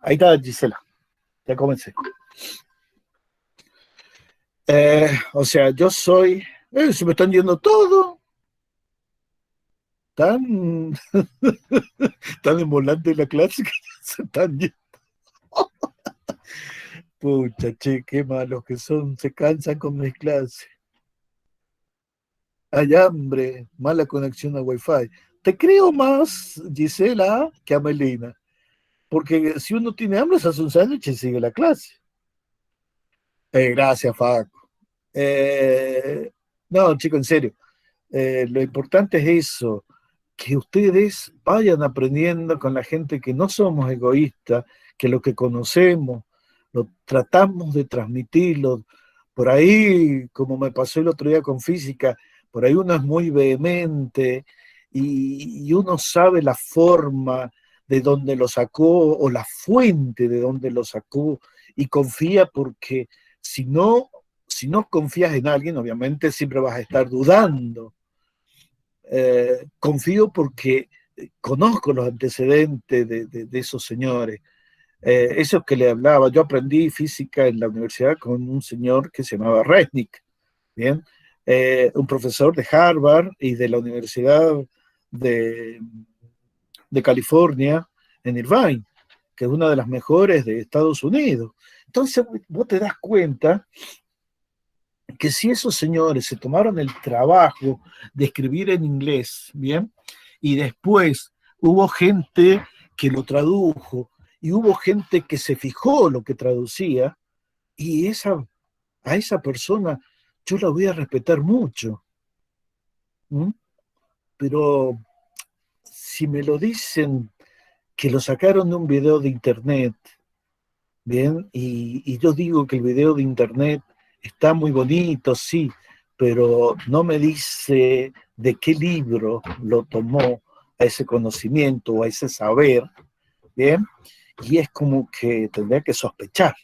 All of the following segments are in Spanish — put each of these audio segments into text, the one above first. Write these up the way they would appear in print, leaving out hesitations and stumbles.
Ahí está Gisela, ya comencé. O sea, yo soy... se me están yendo todo. Tan, tan embolante la clase que se están yendo. Pucha, che, qué malos que son. Se cansan con mis clases. Hay hambre, mala conexión a Wi-Fi. Te creo más, Gisela, que a Melina. Porque si uno tiene hambre, se hace un sándwich y sigue la clase. Gracias, Faco. Eh, no, chico, en serio. Lo importante es eso, que ustedes vayan aprendiendo con la gente que no somos egoístas, que lo que conocemos lo tratamos de transmitirlo. Por ahí, como me pasó el otro día con física, por ahí uno es muy vehemente y uno sabe la forma de dónde lo sacó o la fuente de dónde lo sacó y confía porque si no, si no confías en alguien, obviamente siempre vas a estar dudando. Confío porque conozco los antecedentes de esos señores. Eso que le hablaba, yo aprendí física en la universidad con un señor que se llamaba Resnick, ¿bien? Un profesor de Harvard y de la Universidad de, de California en Irvine, que es una de las mejores de Estados Unidos. Entonces, vos te das cuenta que si esos señores se tomaron el trabajo de escribir en inglés, ¿bien? Y después hubo gente que lo tradujo y hubo gente que se fijó lo que traducía y a esa persona yo la voy a respetar mucho. ¿Mm? Pero si me lo dicen que lo sacaron de un video de internet, ¿bien? Y yo digo que el video de internet está muy bonito, sí, pero no me dice de qué libro lo tomó a ese conocimiento o a ese saber, ¿bien? Y es como que tendría que sospechar,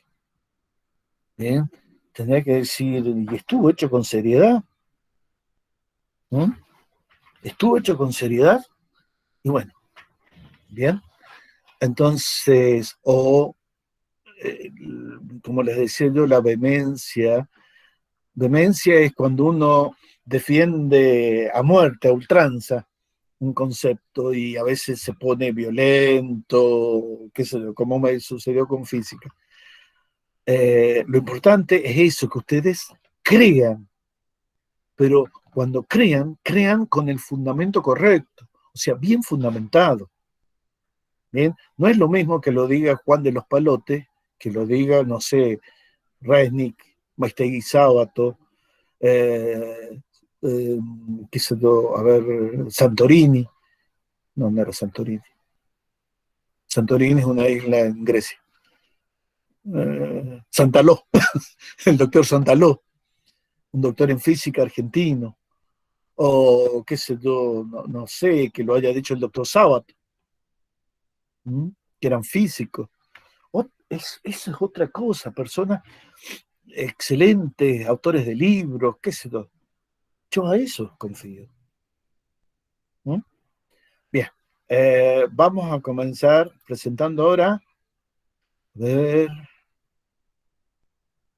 ¿bien? Tendría que decir, ¿y estuvo hecho con seriedad? ¿Mm? ¿Estuvo hecho con seriedad? Y bueno, ¿bien? Entonces, eh, como les decía yo, la vehemencia. Demencia es cuando uno defiende a muerte, a ultranza, un concepto y a veces se pone violento, qué sé yo, como me sucedió con física. Lo importante es eso, que ustedes crean, pero cuando crean, crean con el fundamento correcto, o sea, bien fundamentado. ¿Bien? No es lo mismo que lo diga Juan de los Palotes, que lo diga, no sé, Resnick, Maestegui Sábato, eh, eh, qué sé yo, a ver, Santorini, no, no era Santorini. Santorini es una isla en Grecia. Santaló, el doctor Santaló, un doctor en física argentino, o qué sé yo, no, no sé, que lo haya dicho el doctor Sábato, que eran físicos. Eso es otra cosa, personas excelentes, autores de libros, qué sé yo. Yo a eso confío. ¿Mm? Bien, vamos a comenzar presentando ahora. A ver,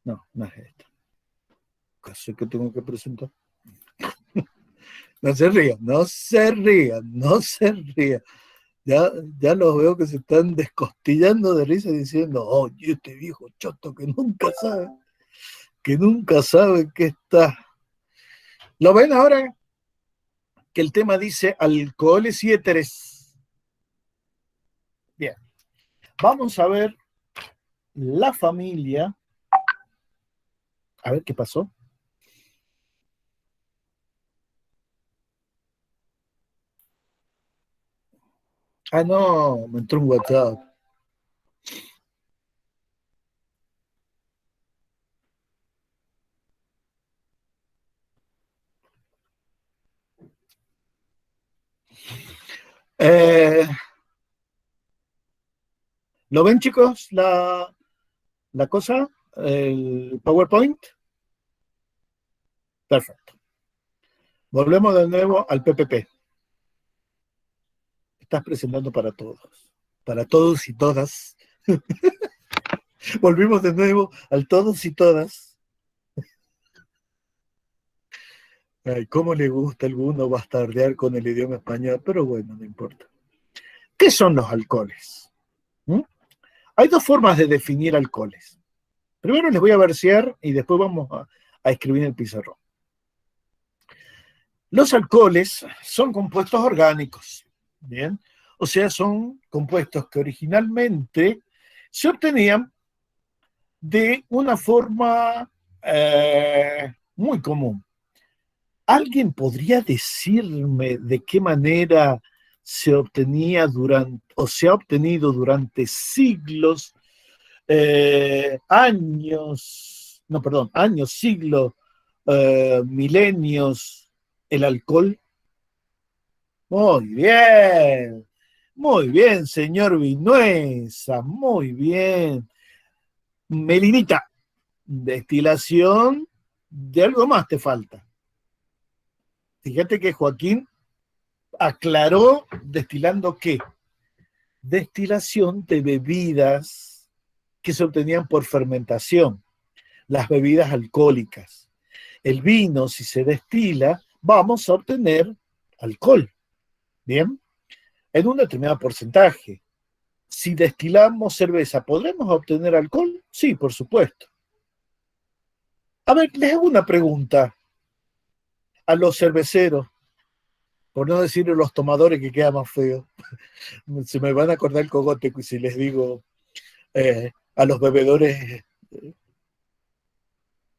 no, no es esto. Casi que tengo que presentar. No se rían, no se rían, no se rían. Ya, ya los veo que se están descostillando de risa diciendo, oh, este viejo choto que nunca sabe qué está. ¿Lo ven ahora? Que el tema dice alcoholes y éteres. Bien, vamos a ver la familia. A ver qué pasó. Ah, no, me entró un WhatsApp. Eh, ¿Lo ven, chicos? La cosa, el PowerPoint. Perfecto. Volvemos de nuevo al PPP. Estás presentando para todos y todas. Volvimos de nuevo al todos y todas. Ay, cómo le gusta a alguno bastardear con el idioma español, pero bueno, no importa. ¿Qué son los alcoholes? ¿Mm? Hay dos formas de definir alcoholes. Primero les voy a versear y después vamos a escribir en el pizarrón. Los alcoholes son compuestos orgánicos, ¿bien? O sea, son compuestos que originalmente se obtenían de una forma muy común. ¿Alguien podría decirme de qué manera se obtenía durante, o se ha obtenido durante siglos, años, no, perdón, años, siglos, milenios, el alcohol? Muy bien, señor Vinuesa, muy bien. Melinita, destilación de algo más te falta. Fíjate que Joaquín aclaró destilando qué. Destilación de bebidas que se obtenían por fermentación, las bebidas alcohólicas. El vino, si se destila, vamos a obtener alcohol, ¿bien? En un determinado porcentaje. Si destilamos cerveza, ¿podremos obtener alcohol? Sí, por supuesto. A ver, les hago una pregunta a los cerveceros, por no decir a los tomadores, que queda más feo. Se me van a acordar el cogote si les digo a los bebedores.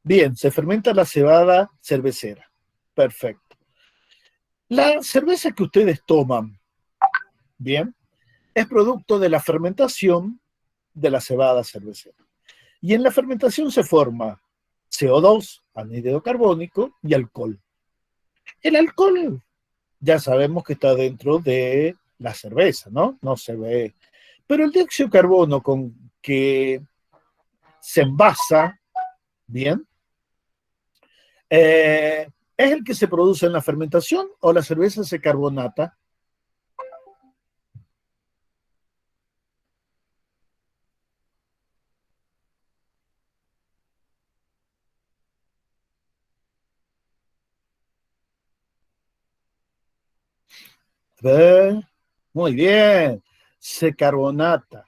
Bien, se fermenta la cebada cervecera. Perfecto. La cerveza que ustedes toman, bien, es producto de la fermentación de la cebada cervecera. Y en la fermentación se forma CO2, anhídrido carbónico y alcohol. El alcohol ya sabemos que está dentro de la cerveza, ¿no? No se ve. Pero el dióxido de carbono con que se envasa, bien, ¿es el que se produce en la fermentación o la cerveza se carbonata? ¿Ve? Muy bien, se carbonata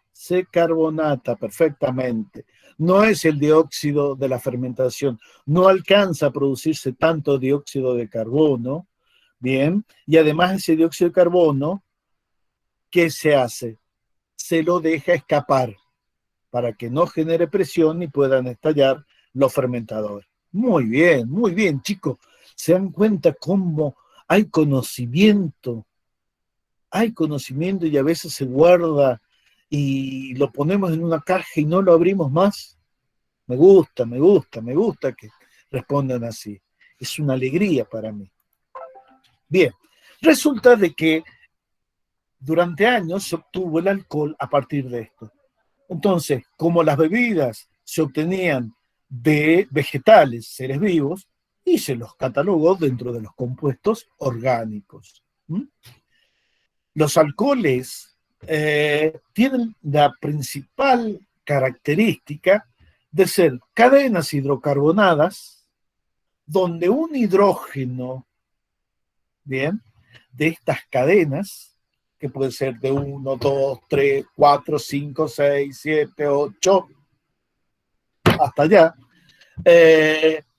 perfectamente. No es el dióxido de la fermentación, no alcanza a producirse tanto dióxido de carbono, bien, y además ese dióxido de carbono, ¿qué se hace? Se lo deja escapar para que no genere presión y puedan estallar los fermentadores. Muy bien, chicos. Se dan cuenta cómo hay conocimiento y a veces se guarda y lo ponemos en una caja y no lo abrimos más. Me gusta que respondan así. Es una alegría para mí. Bien, resulta de que durante años se obtuvo el alcohol a partir de esto. Entonces, como las bebidas se obtenían de vegetales, seres vivos, y se los catalogó dentro de los compuestos orgánicos. ¿Mm? Los alcoholes tienen la principal característica de ser cadenas hidrocarbonadas donde un hidrógeno, bien, de estas cadenas, que puede ser de 1, 2, 3, 4, 5, 6, 7, 8, hasta allá,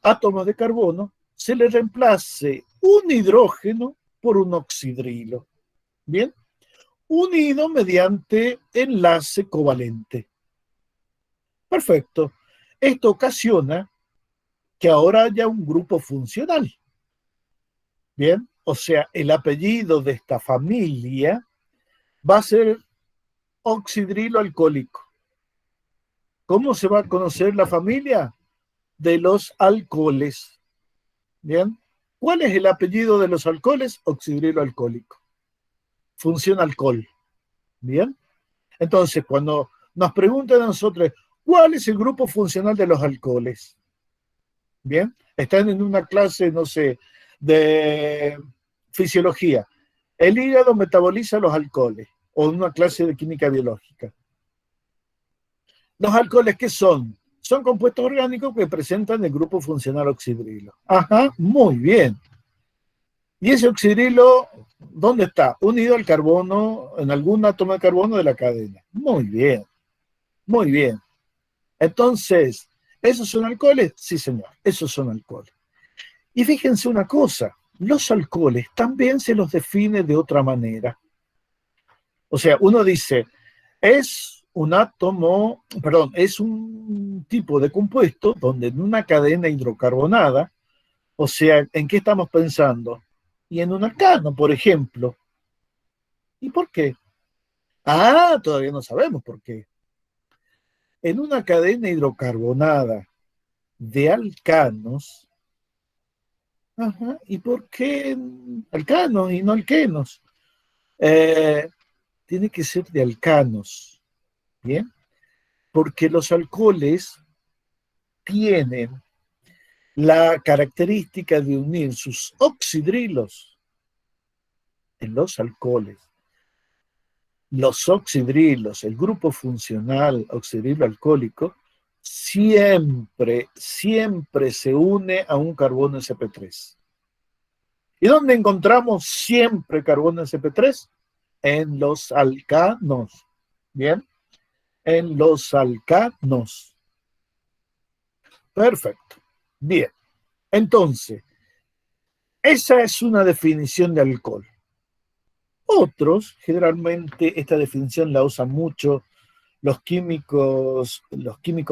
átomos de carbono, se le reemplace un hidrógeno por un oxidrilo, bien, unido mediante enlace covalente. Perfecto. Esto ocasiona que ahora haya un grupo funcional. Bien, o sea, el apellido de esta familia va a ser oxidrilo alcohólico. ¿Cómo se va a conocer la familia? De los alcoholes. Bien, ¿cuál es el apellido de los alcoholes? Oxidrilo alcohólico. Función alcohol. Bien, entonces cuando nos preguntan a nosotros, ¿cuál es el grupo funcional de los alcoholes? Bien, están en una clase, no sé, de fisiología. El hígado metaboliza los alcoholes, o en una clase de química biológica. ¿Los alcoholes qué son? Son compuestos orgánicos que presentan el grupo funcional oxidrilo. Ajá, muy bien. Y ese oxidrilo, ¿dónde está? Unido al carbono, en algún átomo de carbono de la cadena. Muy bien, muy bien. Entonces, ¿esos son alcoholes? Sí, señor, esos son alcoholes. Y fíjense una cosa, los alcoholes también se los define de otra manera. O sea, uno dice, es un átomo, perdón, es un tipo de compuesto donde en una cadena hidrocarbonada, o sea, ¿en qué estamos pensando? Y en un alcano, por ejemplo. ¿Y por qué? Ah, todavía no sabemos por qué. En una cadena hidrocarbonada de alcanos, ajá, ¿y por qué alcanos y no alquenos? Eh, Tiene que ser de alcanos, ¿bien? Porque los alcoholes tienen la característica de unir sus oxidrilos en los alcoholes. Los oxidrilos, el grupo funcional oxidrilo alcohólico, siempre se une a un carbono sp3. ¿Y dónde encontramos siempre carbono sp3? En los alcanos. ¿Bien? En los alcanos. Perfecto. Bien. Entonces, esa es una definición de alcohol. Otros, generalmente esta definición la usan mucho los químicos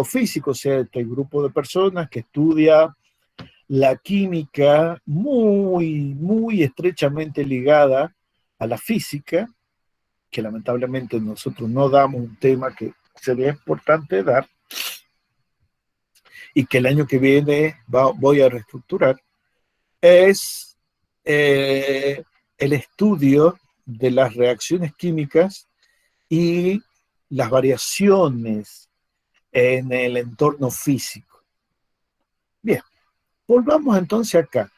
físicos, o sea, este grupo de personas que estudia la química muy estrechamente ligada a la física, que lamentablemente nosotros no damos un tema que sería importante dar y que el año que viene voy a reestructurar, es el estudio de las reacciones químicas y las variaciones en el entorno físico. Bien, volvamos entonces acá.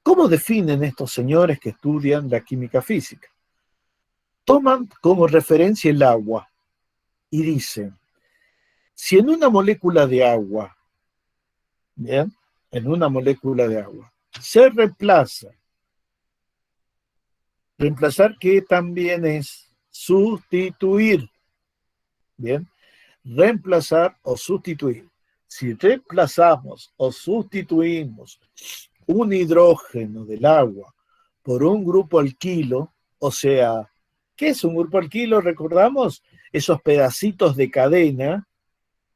¿Cómo definen estos señores que estudian la química física? Toman como referencia el agua y dicen, si en una molécula de agua, bien, en una molécula de agua, se reemplazar que también es sustituir, bien, reemplazar o sustituir. Si reemplazamos o sustituimos un hidrógeno del agua por un grupo alquilo, o sea, ¿qué es un grupo alquilo? Recordamos esos pedacitos de cadena,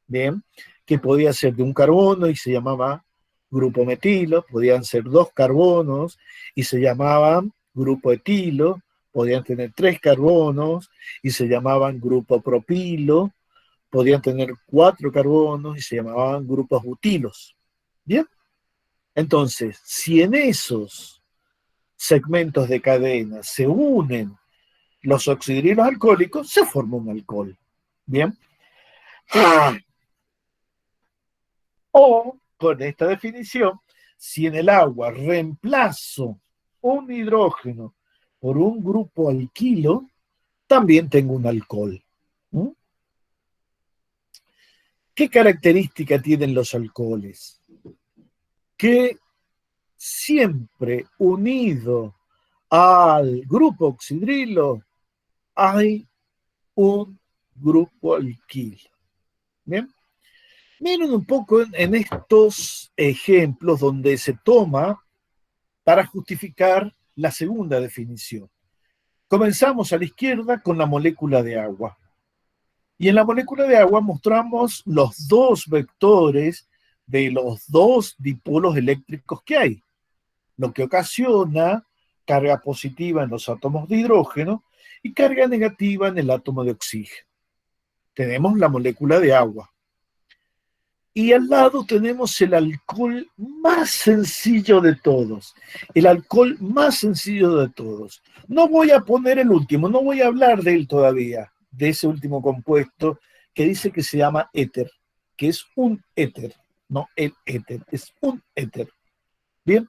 ¿bien? Que podía ser de un carbono y se llamaba grupo metilo, podían ser dos carbonos y se llamaban grupo etilo, podían tener tres carbonos y se llamaban grupo propilo, podían tener cuatro carbonos y se llamaban grupos butilos. ¿Bien? Entonces, si en esos segmentos de cadena se unen los oxidrilos alcohólicos, se forma un alcohol. ¿Bien? O, con esta definición, si en el agua reemplazo un hidrógeno por un grupo alquilo, también tengo un alcohol. ¿Mm? ¿Qué característica tienen los alcoholes? Que siempre unido al grupo oxidrilo hay un grupo alquilo. ¿Bien? Miren un poco en estos ejemplos donde se toma para justificar la segunda definición. Comenzamos a la izquierda con la molécula de agua. Y en la molécula de agua mostramos los dos vectores de los dos dipolos eléctricos que hay, lo que ocasiona carga positiva en los átomos de hidrógeno y carga negativa en el átomo de oxígeno. Tenemos la molécula de agua. Y al lado tenemos el alcohol más sencillo de todos. El alcohol más sencillo de todos. No voy a poner el último, no voy a hablar de él todavía, de ese último compuesto que dice que se llama éter, que es un éter, no el éter, es un éter. Bien.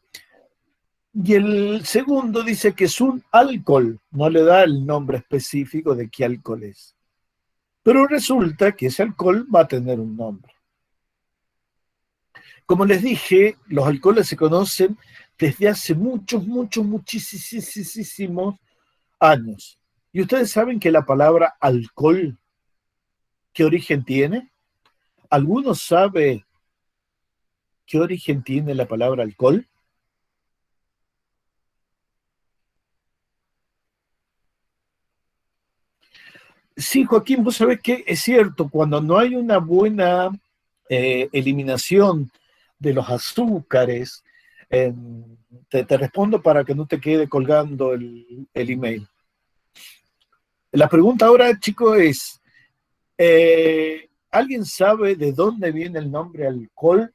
Y el segundo dice que es un alcohol, no le da el nombre específico de qué alcohol es. Pero resulta que ese alcohol va a tener un nombre. Como les dije, los alcoholes se conocen desde hace muchísimos años. ¿Y ustedes saben que la palabra alcohol, qué origen tiene? ¿Alguno sabe qué origen tiene la palabra alcohol? Sí, Joaquín, vos sabés que es cierto, cuando no hay una buena eliminación de los azúcares, eh, te respondo para que no te quede colgando el email. La pregunta ahora, chico, es, ¿alguien sabe de dónde viene el nombre alcohol?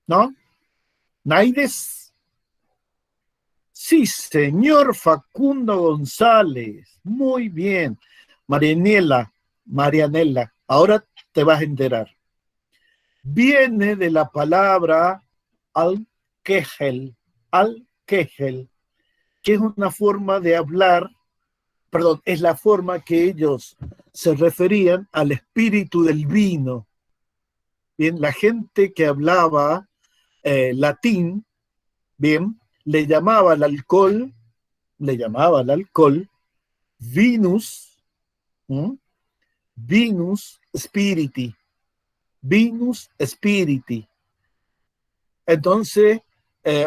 ¿No? ¿Naides? Sí, señor Facundo González. Muy bien. Marianela, ahora te vas a enterar. Viene de la palabra al-Kegel, al-Kegel, que es una forma de hablar, perdón, es la forma que ellos se referían al espíritu del vino. Bien, la gente que hablaba latín, bien, le llamaba al alcohol vinus, ¿m? Vinus spiriti, vinus spiriti. Entonces,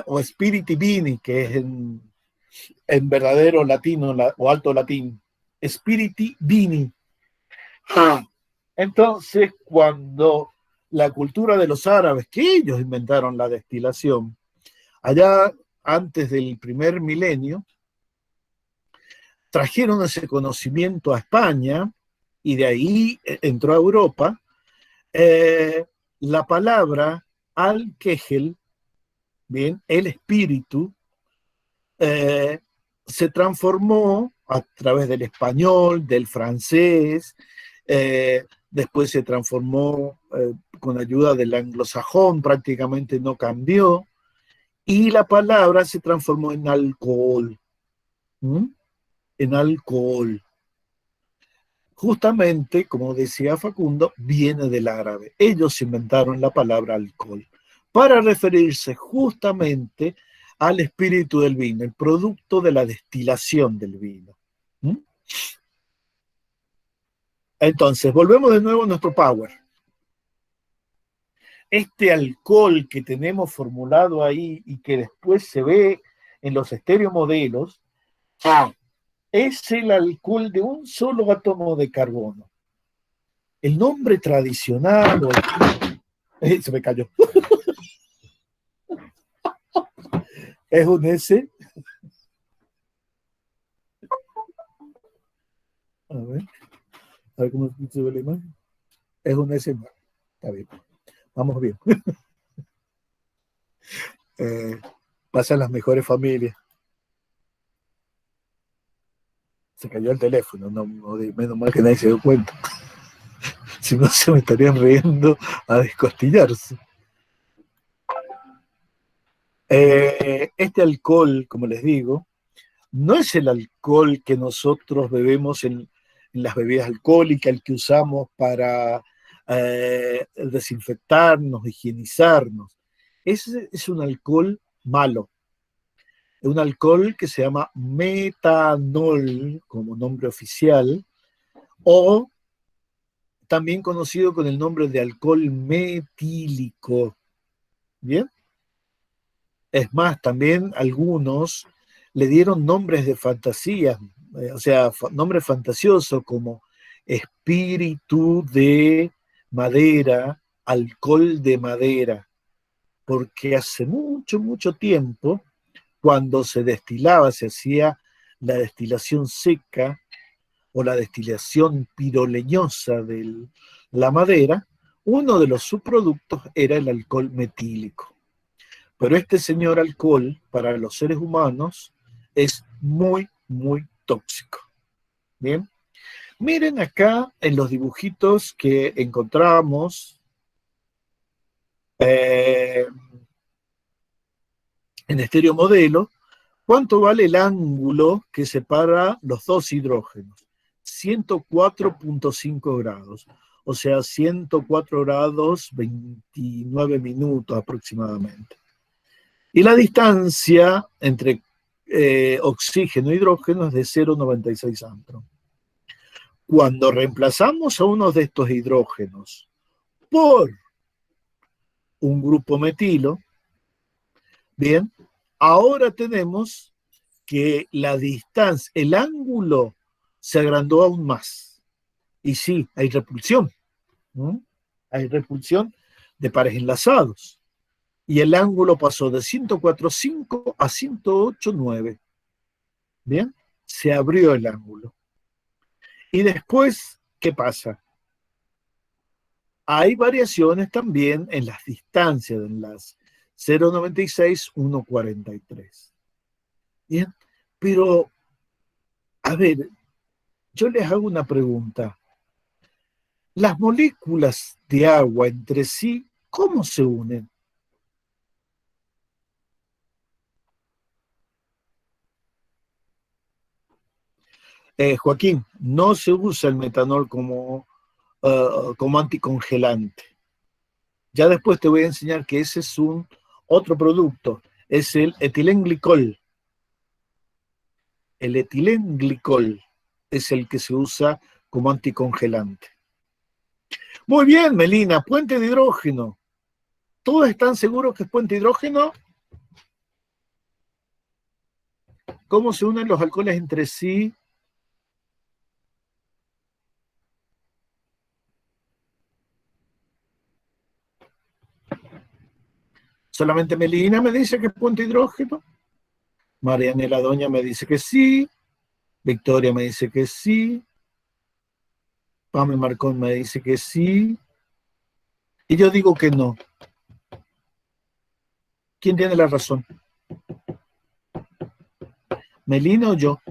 o spiriti vini, que es en verdadero latino o alto latín, spiriti vini. Entonces, cuando la cultura de los árabes, que ellos inventaron la destilación, allá antes del primer milenio, trajeron ese conocimiento a España y de ahí entró a Europa, eh, la palabra al-Kegel, bien, el espíritu, eh, se transformó a través del español, del francés, después se transformó con ayuda del anglosajón, prácticamente no cambió, y la palabra se transformó en alcohol, ¿m? En alcohol. Justamente, como decía Facundo, viene del árabe. Ellos inventaron la palabra alcohol para referirse justamente al espíritu del vino, el producto de la destilación del vino. ¿Mm? Entonces, volvemos de nuevo a nuestro power. Este alcohol que tenemos formulado ahí y que después se ve en los estereomodelos, es el alcohol de un solo átomo de carbono. El nombre tradicional, se me cayó, es un S. A ver cómo se ve la imagen. Es un S. Está bien, vamos bien. Eh, Pasan las mejores familias. Se cayó el teléfono, menos mal que nadie se dio cuenta. Si no, se me estarían riendo a descostillarse. Este alcohol, como les digo, no es el alcohol que nosotros bebemos en las bebidas alcohólicas, el que usamos para desinfectarnos, higienizarnos. Ese es un alcohol malo. Es un alcohol que se llama metanol, como nombre oficial, o también conocido con el nombre de alcohol metílico. ¿Bien? Es más, también algunos le dieron nombres de fantasía, o sea, nombres fantasiosos como espíritu de madera, alcohol de madera, porque hace mucho tiempo, cuando se destilaba, se hacía la destilación seca o la destilación piroleñosa de la madera, uno de los subproductos era el alcohol metílico. Pero este señor alcohol para los seres humanos es muy tóxico. Bien, miren acá en los dibujitos que encontramos en estéreo modelo, ¿Cuánto vale el ángulo que separa los dos hidrógenos? 104.5 grados, o sea, 104 grados 29 minutos aproximadamente. Y la distancia entre oxígeno e hidrógeno es de 0,96 angstrom. Cuando reemplazamos a uno de estos hidrógenos por un grupo metilo, bien, ahora tenemos que la distancia, el ángulo se agrandó aún más. Y sí, hay repulsión, ¿no? Hay repulsión de pares enlazados. Y el ángulo pasó de 104,5 a 108,9. Bien, se abrió el ángulo. Y después, ¿qué pasa? Hay variaciones también en las distancias de enlace. 0,96, 1,43. Bien, pero, a ver, yo les hago una pregunta. Las moléculas de agua entre sí, ¿cómo se unen? Joaquín, no se usa el metanol como anticongelante. Ya después te voy a enseñar que ese es un otro producto, es el etilenglicol. El etilenglicol es el que se usa como anticongelante. Muy bien, Melina, puente de hidrógeno. ¿Todos están seguros que es puente de hidrógeno? ¿Cómo se unen los alcoholes entre sí? Solamente Melina me dice que es puente de hidrógeno. Marianela Doña me dice que sí. Victoria me dice que sí. Pame Marcón me dice que sí. Y yo digo que no. ¿Quién tiene la razón? ¿Melina o yo?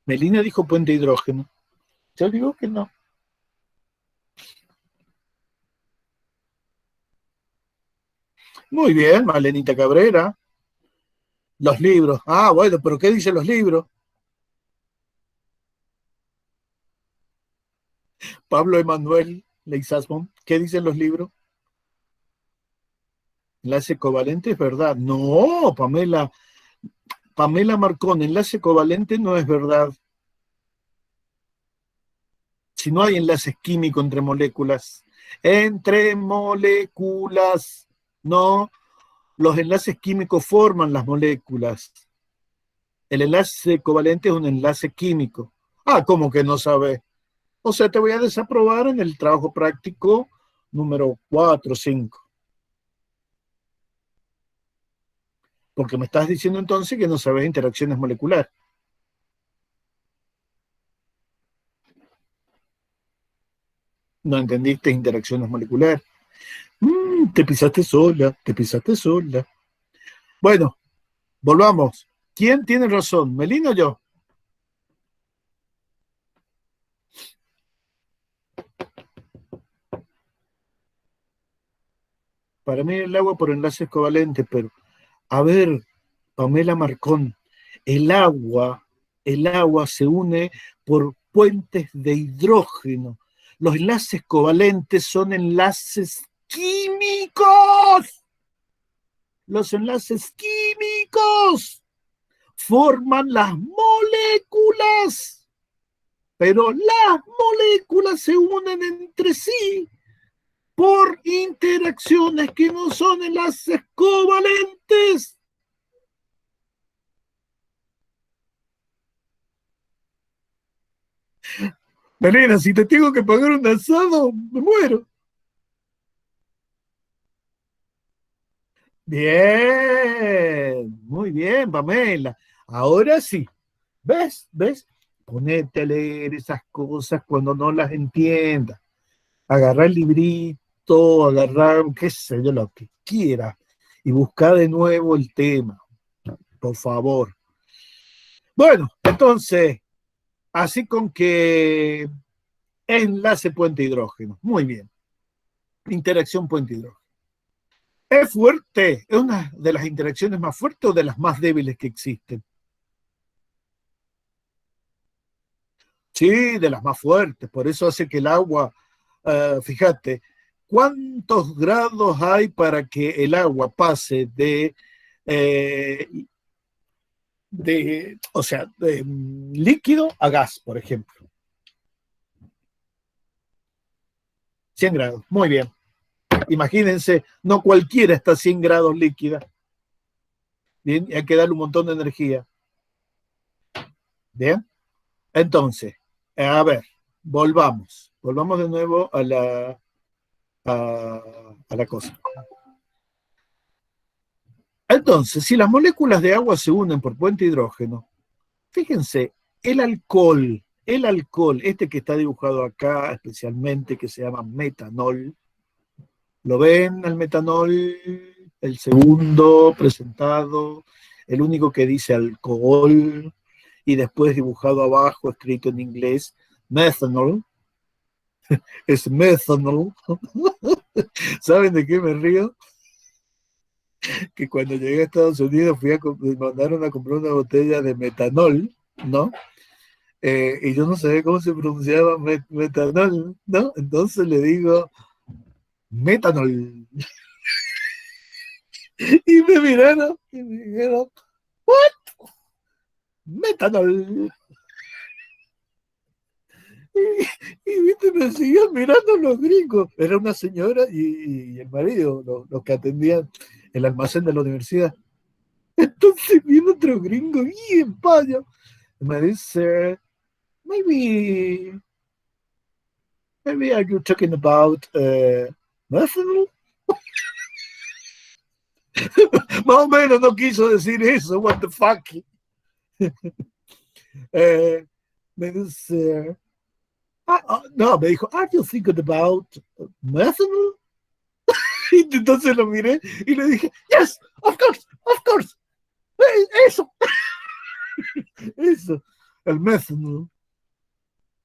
Melina dijo puente de hidrógeno. Yo digo que no. Muy bien, Malenita Cabrera. Los libros. Ah, bueno, pero ¿qué dicen los libros? Pablo Emanuel Leizasmon, ¿qué dicen los libros? Enlace covalente es verdad. No, Pamela Marcón, enlace covalente no es verdad. Si no hay enlaces químicos entre moléculas. Entre moléculas. No, los enlaces químicos forman las moléculas. El enlace covalente es un enlace químico. Ah, ¿cómo que no sabe? O sea, te voy a desaprobar en el trabajo práctico número 4 o 5. Porque me estás diciendo entonces que no sabes interacciones moleculares. No entendiste interacciones moleculares. Te pisaste sola, te pisaste sola. Bueno, volvamos. ¿Quién tiene razón, Melina o yo? Para mí el agua por enlaces covalentes, pero a ver, Pamela Marcón, el agua, el agua se une por puentes de hidrógeno. Los enlaces covalentes son enlaces químicos. Los enlaces químicos forman las moléculas, pero las moléculas se unen entre sí por interacciones que no son enlaces covalentes. Melena, si te tengo que pagar un asado, me muero. Bien, muy bien, Pamela. Ahora sí, ¿ves? ¿Ves? Ponete a leer esas cosas cuando no las entiendas. Agarrar el librito, agarrar, qué sé yo, lo que quiera, y buscar de nuevo el tema, por favor. Bueno, entonces, así con que enlace puente hidrógeno. Muy bien. Interacción puente hidrógeno. Es fuerte, es una de las interacciones más fuertes o de las más débiles que existen. Sí, de las más fuertes, por eso hace que el agua, fíjate, ¿cuántos grados hay para que el agua pase eh, o sea, de líquido a gas, por ejemplo? 100 grados, muy bien. Imagínense, no cualquiera está a 100 grados líquida, bien, y hay que darle un montón de energía, bien. Entonces, a ver, volvamos de nuevo a la cosa. Entonces, si las moléculas de agua se unen por puente hidrógeno, fíjense, el alcohol, este que está dibujado acá especialmente, que se llama metanol, ¿lo ven el metanol? El segundo presentado, el único que dice alcohol, y después dibujado abajo, escrito en inglés, methanol, es methanol. ¿Saben de qué me río? Que cuando llegué a Estados Unidos me mandaron a comprar una botella de metanol, ¿no? Y yo no sabía cómo se pronunciaba metanol, ¿no? Entonces le digo, metanol. Y me miraron y me dijeron, ¿what? Metanol. Viste, me siguieron mirando los gringos. Era una señora y el marido, los que atendían el almacén de la universidad. Entonces viene otro gringo y en payo. Me dice, maybe, maybe are you talking about methanol? Más o menos no quiso decir eso, what the fuck. Eh, me dice, no, me dijo, are you thinking about methanol? Y entonces lo miré y le dije, yes, of course, eso, eso, el methanol,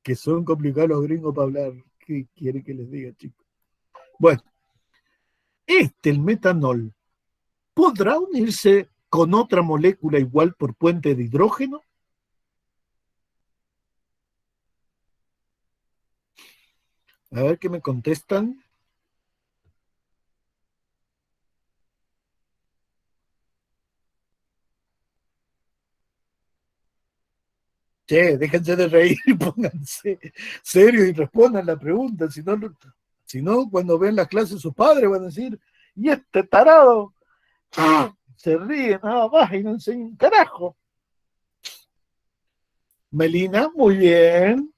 que son complicados los gringos para hablar. ¿Qué quiere que les diga, chicos? Bueno, el metanol, ¿podrá unirse con otra molécula igual por puente de hidrógeno? A ver qué me contestan. Che, déjense de reír y pónganse serios y respondan la pregunta. Si no, cuando ven las clases sus padres van a decir, y este tarado se ríe nada más y no enseña un carajo. Melina, muy bien.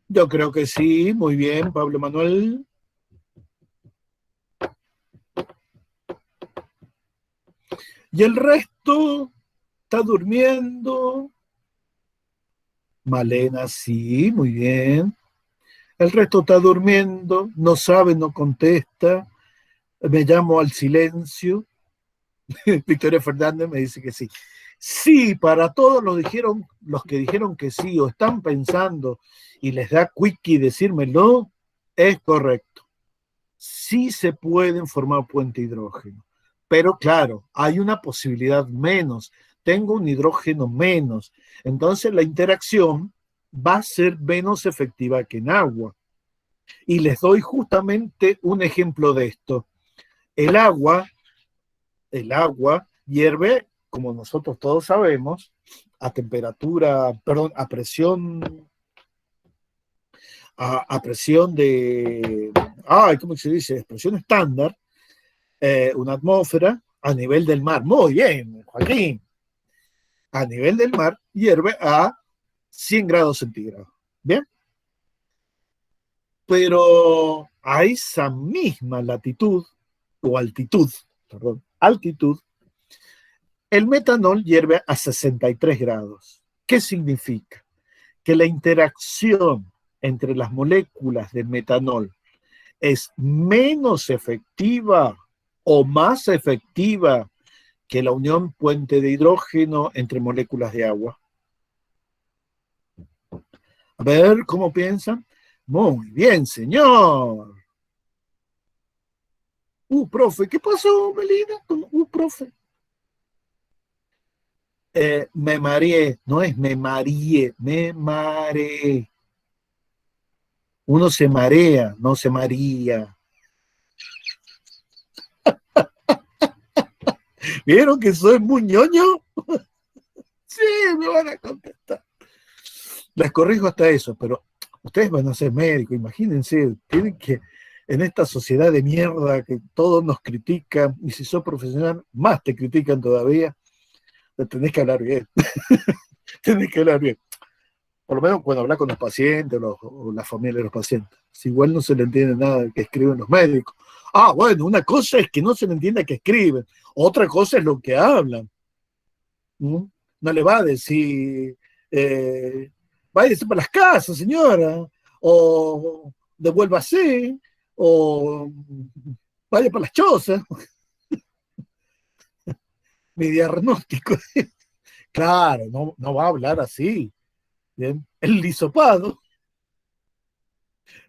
Yo creo que sí, muy bien, Pablo Manuel. Y el resto está durmiendo. Malena, sí, muy bien. El resto está durmiendo, no sabe, no contesta. Me llamo al silencio. Victoria Fernández me dice que sí. Sí, para todos los que dijeron que sí o están pensando y les da quickie decírmelo, es correcto. Sí se pueden formar puente hidrógeno, pero claro, hay una posibilidad menos. Tengo un hidrógeno menos. Entonces la interacción va a ser menos efectiva que en agua. Y les doy justamente un ejemplo de esto. El agua, el agua hierve, como nosotros todos sabemos, a temperatura, perdón, a presión ¿cómo se dice? Presión estándar, una atmósfera a nivel del mar. Muy bien, Joaquín. A nivel del mar hierve a 100 grados centígrados. Bien, pero a esa misma latitud o altitud, perdón, altitud, el metanol hierve a 63 grados. ¿Qué significa? Que la interacción entre las moléculas de metanol es menos efectiva o más efectiva que la unión puente de hidrógeno entre moléculas de agua. A ver, ¿cómo piensan? Muy bien, señor. Profe, ¿qué pasó, Melina? Profe. Me mareé, no es me mareé, me mareé. Uno se marea, no se maría. ¿Vieron que soy muy ñoño? Sí, me van a contestar. Les corrijo hasta eso, pero ustedes van a ser médicos, imagínense, tienen que, en esta sociedad de mierda que todos nos critican, y si sos profesional, más te critican todavía, tenés que hablar bien, tenés que hablar bien. Por lo menos cuando hablas con los pacientes o la familia de los pacientes. Si igual no se le entiende nada que escriben los médicos. Ah, bueno, una cosa es que no se le entienda que escriben, otra cosa es lo que hablan. ¿Mm? No le va a decir, eh, váyase para las casas, señora, o devuélvase, o vaya para las chozas. Mi diagnóstico. Claro, no, no va a hablar así. ¿Bien? El hisopado,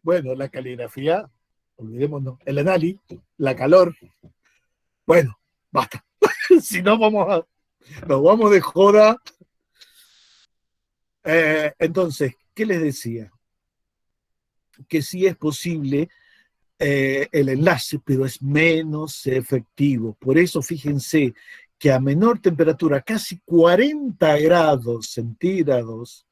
bueno, la caligrafía, olvidémonos, el análisis, la calor. Bueno, basta. Si no, nos vamos de joda. Entonces, ¿qué les decía? Que sí es posible el enlace, pero es menos efectivo. Por eso fíjense que a menor temperatura, casi 40 grados centígrados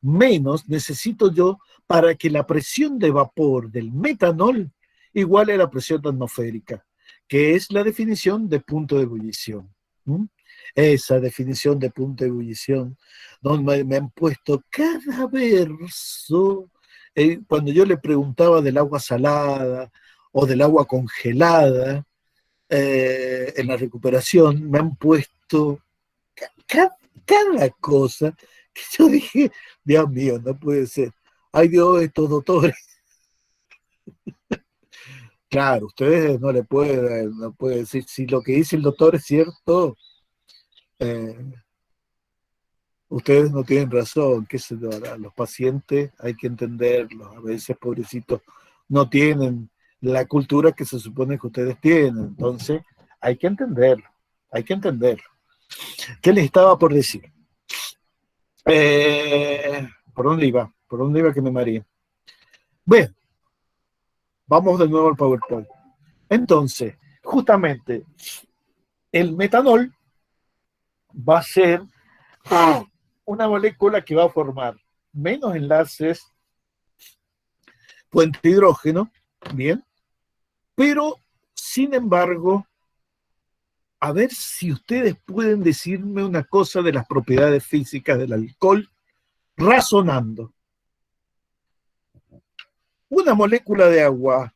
menos, necesito yo para que la presión de vapor del metanol iguale a la presión atmosférica, que es la definición de punto de ebullición. ¿Mm? Esa definición de punto de ebullición, donde me han puesto cada verso. Cuando yo le preguntaba del agua salada o del agua congelada en la recuperación, me han puesto cada, cada cosa que yo dije, Dios mío, no puede ser. Ay Dios, estos doctores. Claro, ustedes no pueden decir si lo que dice el doctor es cierto, eh, ustedes no tienen razón, qué sé yo, los pacientes hay que entenderlos, a veces pobrecitos no tienen la cultura que se supone que ustedes tienen, entonces hay que entenderlo, hay que entenderlo. ¿Qué les estaba por decir? ¿Por dónde iba? ¿Por dónde iba que me mareé? Bueno, vamos de nuevo al PowerPoint. Entonces, justamente, el metanol va a ser una molécula que va a formar menos enlaces puente hidrógeno, bien, pero sin embargo, a ver si ustedes pueden decirme una cosa de las propiedades físicas del alcohol razonando. Una molécula de agua,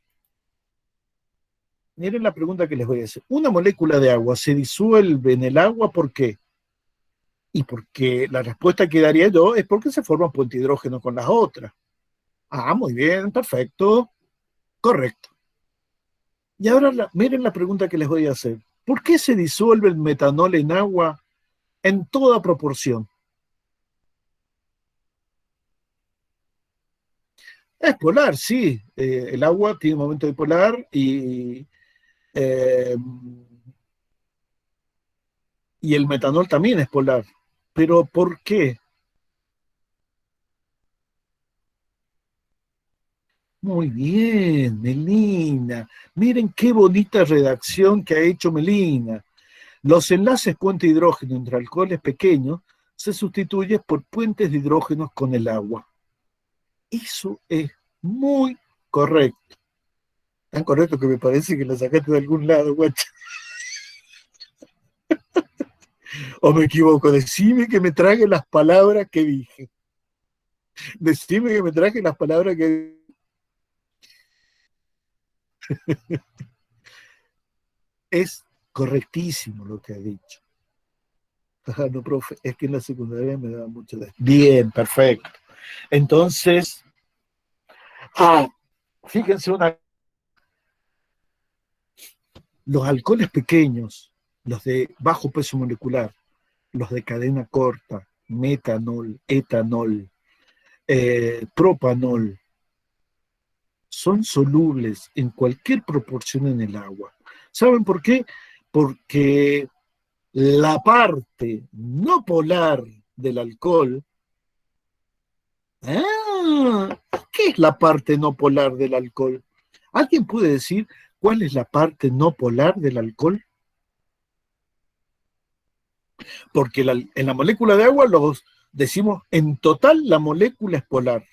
miren la pregunta que les voy a hacer, una molécula de agua se disuelve en el agua, ¿por qué? Y porque la respuesta que daría yo es porque se forma puente hidrógeno con las otras. Ah, muy bien, perfecto, correcto. Y ahora miren la pregunta que les voy a hacer. ¿Por qué se disuelve el metanol en agua en toda proporción? Es polar, sí. El agua tiene un momento eh, y el metanol también es polar. Pero ¿por qué? Muy bien, Melina. Miren qué bonita redacción que ha hecho Melina. Los enlaces puente hidrógeno entre alcoholes pequeños se sustituyen por puentes de hidrógenos con el agua. Eso es muy correcto. Tan correcto que me parece que lo sacaste de algún lado, guacha. O me equivoco. Decime que me trague las palabras que dije. Decime que me traje las palabras que... Es correctísimo lo que ha dicho. Ajá, no, profe, es que en la secundaria me daba mucho de... Bien, perfecto. Entonces, fíjense los alcoholes pequeños, los de bajo peso molecular, los de cadena corta, metanol, etanol, propanol, son solubles en cualquier proporción en el agua. ¿Saben por qué? Porque la parte no polar del alcohol, ¿qué es la parte no polar del alcohol? ¿Alguien puede decir cuál es la parte no polar del alcohol? Porque en la molécula de agua los decimos, en total la molécula es polar.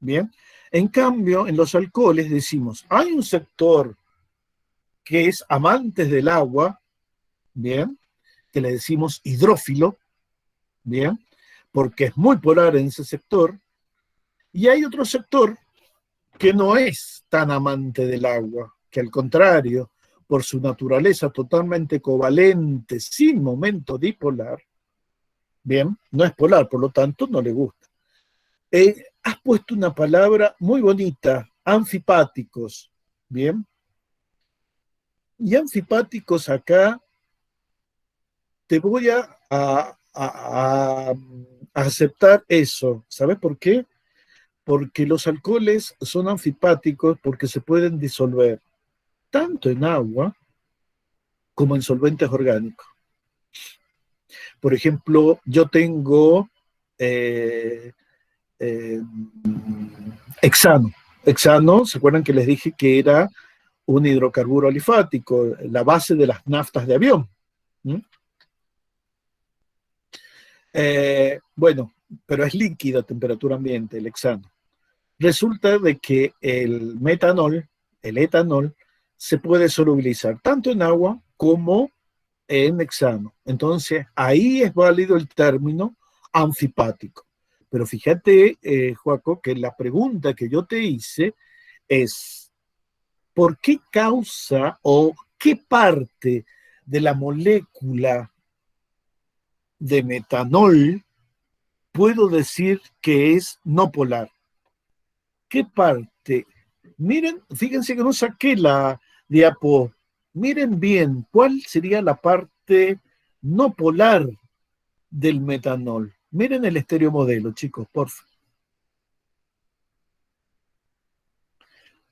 Bien. En cambio, en los alcoholes decimos, hay un sector que es amantes del agua, bien, que le decimos hidrófilo, bien, porque es muy polar en ese sector, y hay otro sector que no es tan amante del agua, que al contrario, por su naturaleza totalmente covalente, sin momento dipolar, bien, no es polar, por lo tanto no le gusta. Has puesto una palabra muy bonita, anfipáticos, bien, y anfipáticos acá te voy a aceptar eso. ¿Sabes por qué? Porque los alcoholes son anfipáticos porque se pueden disolver tanto en agua como en solventes orgánicos. Por ejemplo, yo tengo eh, eh, hexano. Hexano, ¿se acuerdan que les dije que era un hidrocarburo alifático, la base de las naftas de avión? ¿Mm? Bueno, pero es líquido a temperatura ambiente, el hexano. Resulta de que el metanol, el etanol, se puede solubilizar tanto en agua como en hexano. Entonces, ahí es válido el término anfipático. Pero fíjate, Joaco, que la pregunta que yo te hice es, ¿por qué causa o qué parte de la molécula de metanol puedo decir que es no polar? ¿Qué parte? Miren, fíjense que no saqué la diapo. Miren bien, ¿cuál sería la parte no polar del metanol? Miren el estereomodelo, chicos, por favor.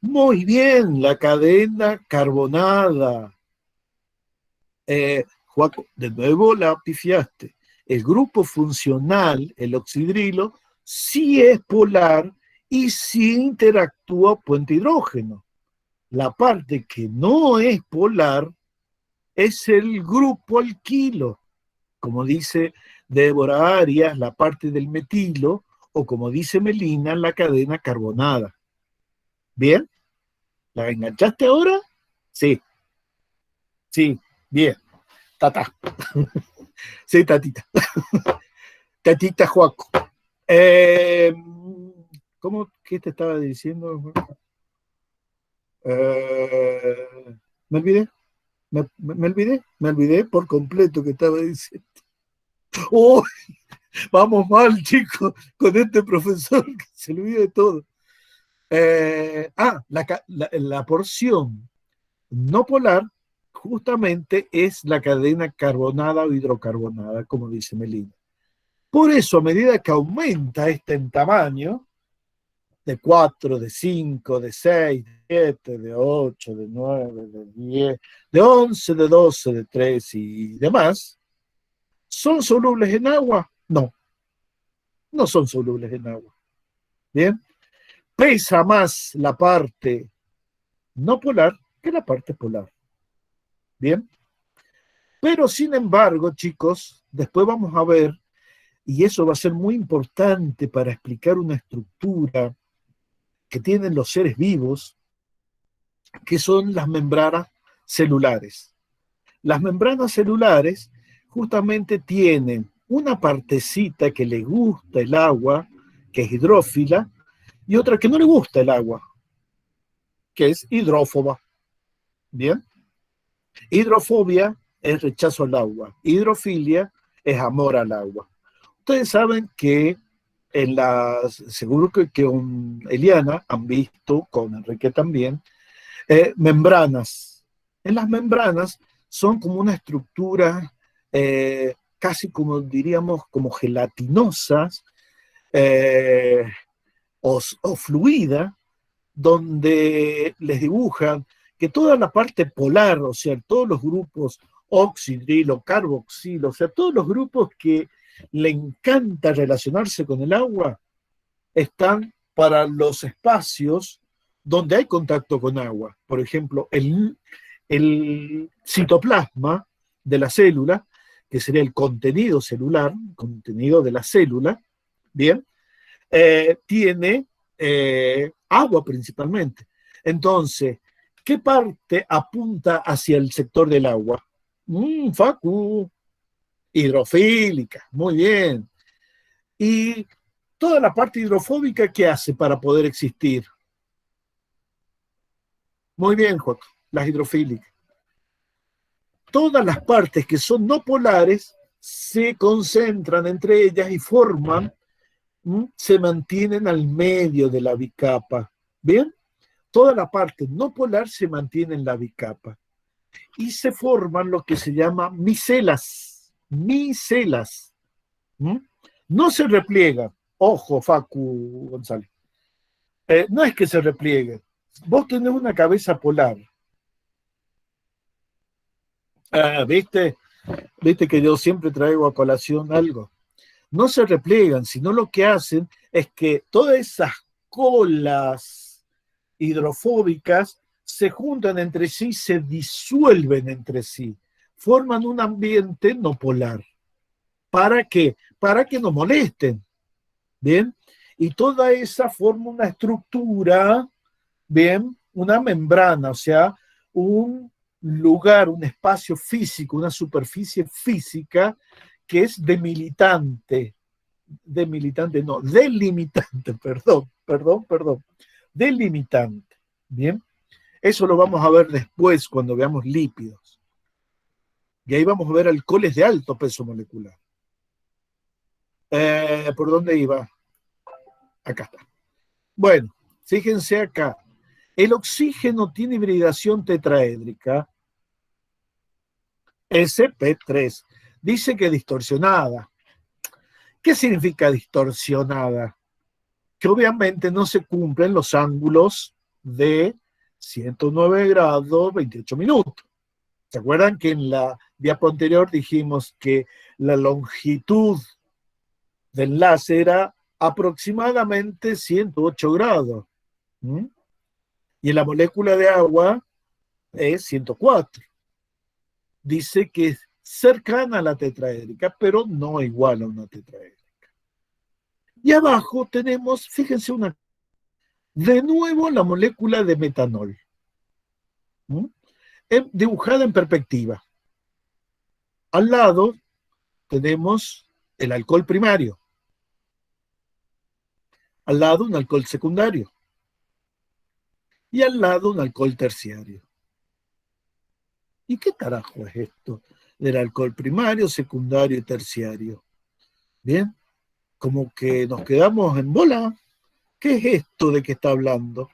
Muy bien, la cadena carbonada. Joaco, de nuevo la pifiaste. El grupo funcional, el oxidrilo, sí es polar y sí interactúa puente hidrógeno. La parte que no es polar es el grupo alquilo, como dice Débora Arias, la parte del metilo, o como dice Melina, la cadena carbonada. ¿Bien? ¿La enganchaste ahora? Sí, sí, bien. Tata. Sí, tatita. Tatita Joaco. Eh, ¿Cómo que te estaba diciendo? Eh, me olvidé, me olvidé por completo que estaba diciendo. ¡Oh! Vamos mal, chicos, con este profesor que se olvida de todo. La porción no polar justamente es la cadena carbonada o hidrocarbonada, como dice Melina. Por eso, a medida que aumenta este en tamaño, de 4, de 5, de 6, de 7, de 8, de 9, de 10, de 11, de 12, de 13 y demás, ¿son solubles en agua? No, no son solubles en agua. Bien, pesa más la parte no polar que la parte polar. Bien, pero sin embargo, chicos, después vamos a ver, y eso va a ser muy importante para explicar una estructura que tienen los seres vivos, que son las membranas celulares. Las membranas celulares justamente tienen una partecita que le gusta el agua, que es hidrófila, y otra que no le gusta el agua, que es hidrófoba. Bien, hidrofobia es rechazo al agua, hidrofilia es amor al agua. Ustedes saben que seguro que con Eliana han visto, con Enrique también, membranas. En las membranas son como una estructura casi como diríamos como gelatinosas o fluida, donde les dibujan que que toda la parte polar, o sea, todos los grupos oxidrilo, carboxilo, o sea, todos los grupos que le encanta relacionarse con el agua, están para los espacios donde hay contacto con agua. Por ejemplo, el citoplasma de la célula, que sería el contenido celular, contenido de la célula, ¿bien? Tiene agua principalmente. Entonces, ¿qué parte apunta hacia el sector del agua? Facu, hidrofílica, muy bien. Y toda la parte hidrofóbica, ¿qué hace para poder existir? Muy bien, Joaquín, las hidrofílicas. Todas las partes que son no polares se concentran entre ellas y forman, se mantienen al medio de la bicapa. ¿Bien? Toda la parte no polar se mantiene en la bicapa. Y se forman lo que se llama micelas. Micelas. No se repliegan. Ojo, Facu González. No es que se replieguen. Vos tenés una cabeza polar. ¿Viste? Viste que yo siempre traigo a colación algo. No se repliegan, sino lo que hacen es que todas esas colas hidrofóbicas se juntan entre sí, se disuelven entre sí, forman un ambiente no polar. ¿Para qué? Para que no molesten. ¿Bien? Y toda esa forma una estructura, ¿bien? Una membrana, o sea, un lugar, un espacio físico, una superficie física que es delimitante, delimitante, ¿bien? Eso lo vamos a ver después cuando veamos lípidos. Y ahí vamos a ver alcoholes de alto peso molecular. ¿Por dónde iba? Acá está. Bueno, fíjense acá. El oxígeno tiene hibridación tetraédrica, sp3. Dice que distorsionada. ¿Qué significa distorsionada? Que obviamente no se cumplen los ángulos de 109 grados 28 minutos. ¿Se acuerdan que en la diapo anterior dijimos que la longitud del enlace era aproximadamente 108 grados? Y en la molécula de agua es 104. Dice que es cercana a la tetraédrica, pero no igual a una tetraédrica. Y abajo tenemos, fíjense de nuevo la molécula de metanol, dibujada en perspectiva. Al lado tenemos el alcohol primario. Al lado un alcohol secundario. Y al lado un alcohol terciario. ¿Y qué carajo es esto del alcohol primario, secundario y terciario? Bien, como que nos quedamos en bola. ¿Qué es esto de que está hablando?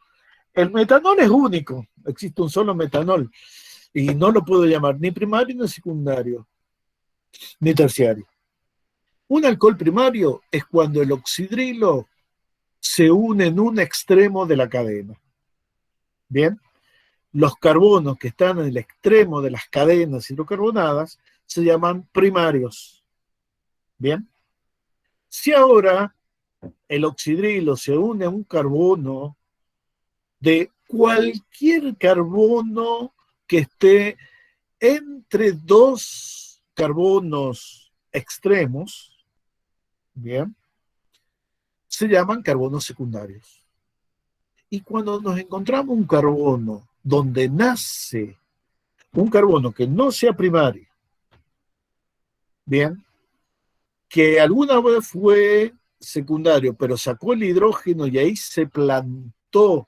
El metanol es único, existe un solo metanol y no lo puedo llamar ni primario ni secundario, ni terciario. Un alcohol primario es cuando el oxidrilo se une en un extremo de la cadena. Bien, los carbonos que están en el extremo de las cadenas hidrocarbonadas se llaman primarios. Bien, si ahora el oxidrilo se une a un carbono de cualquier carbono que esté entre dos carbonos extremos, bien, se llaman carbonos secundarios. Y cuando nos encontramos un carbono donde nace un carbono que no sea primario, bien, que alguna vez fue secundario, pero sacó el hidrógeno y ahí se plantó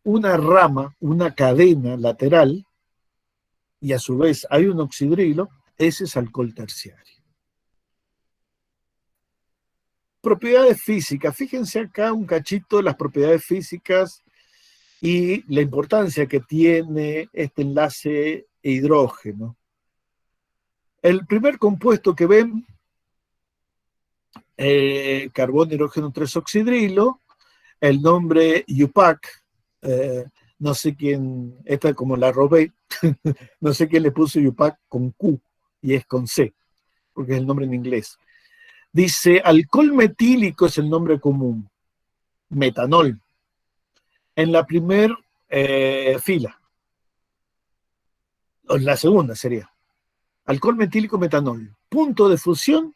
una rama, una cadena lateral, y a su vez hay un oxidrilo, ese es alcohol terciario. Propiedades físicas. Fíjense acá un cachito de las propiedades físicas y la importancia que tiene este enlace hidrógeno. El primer compuesto que ven, carbono, hidrógeno 3 oxidrilo, El nombre Yupac, no sé quién, esta como la robé, no sé quién le puso Yupac con Q y es con C, porque es el nombre en inglés. Dice, alcohol metílico es el nombre común, metanol, en la primer fila, o en la segunda sería. Alcohol metílico metanol, punto de fusión,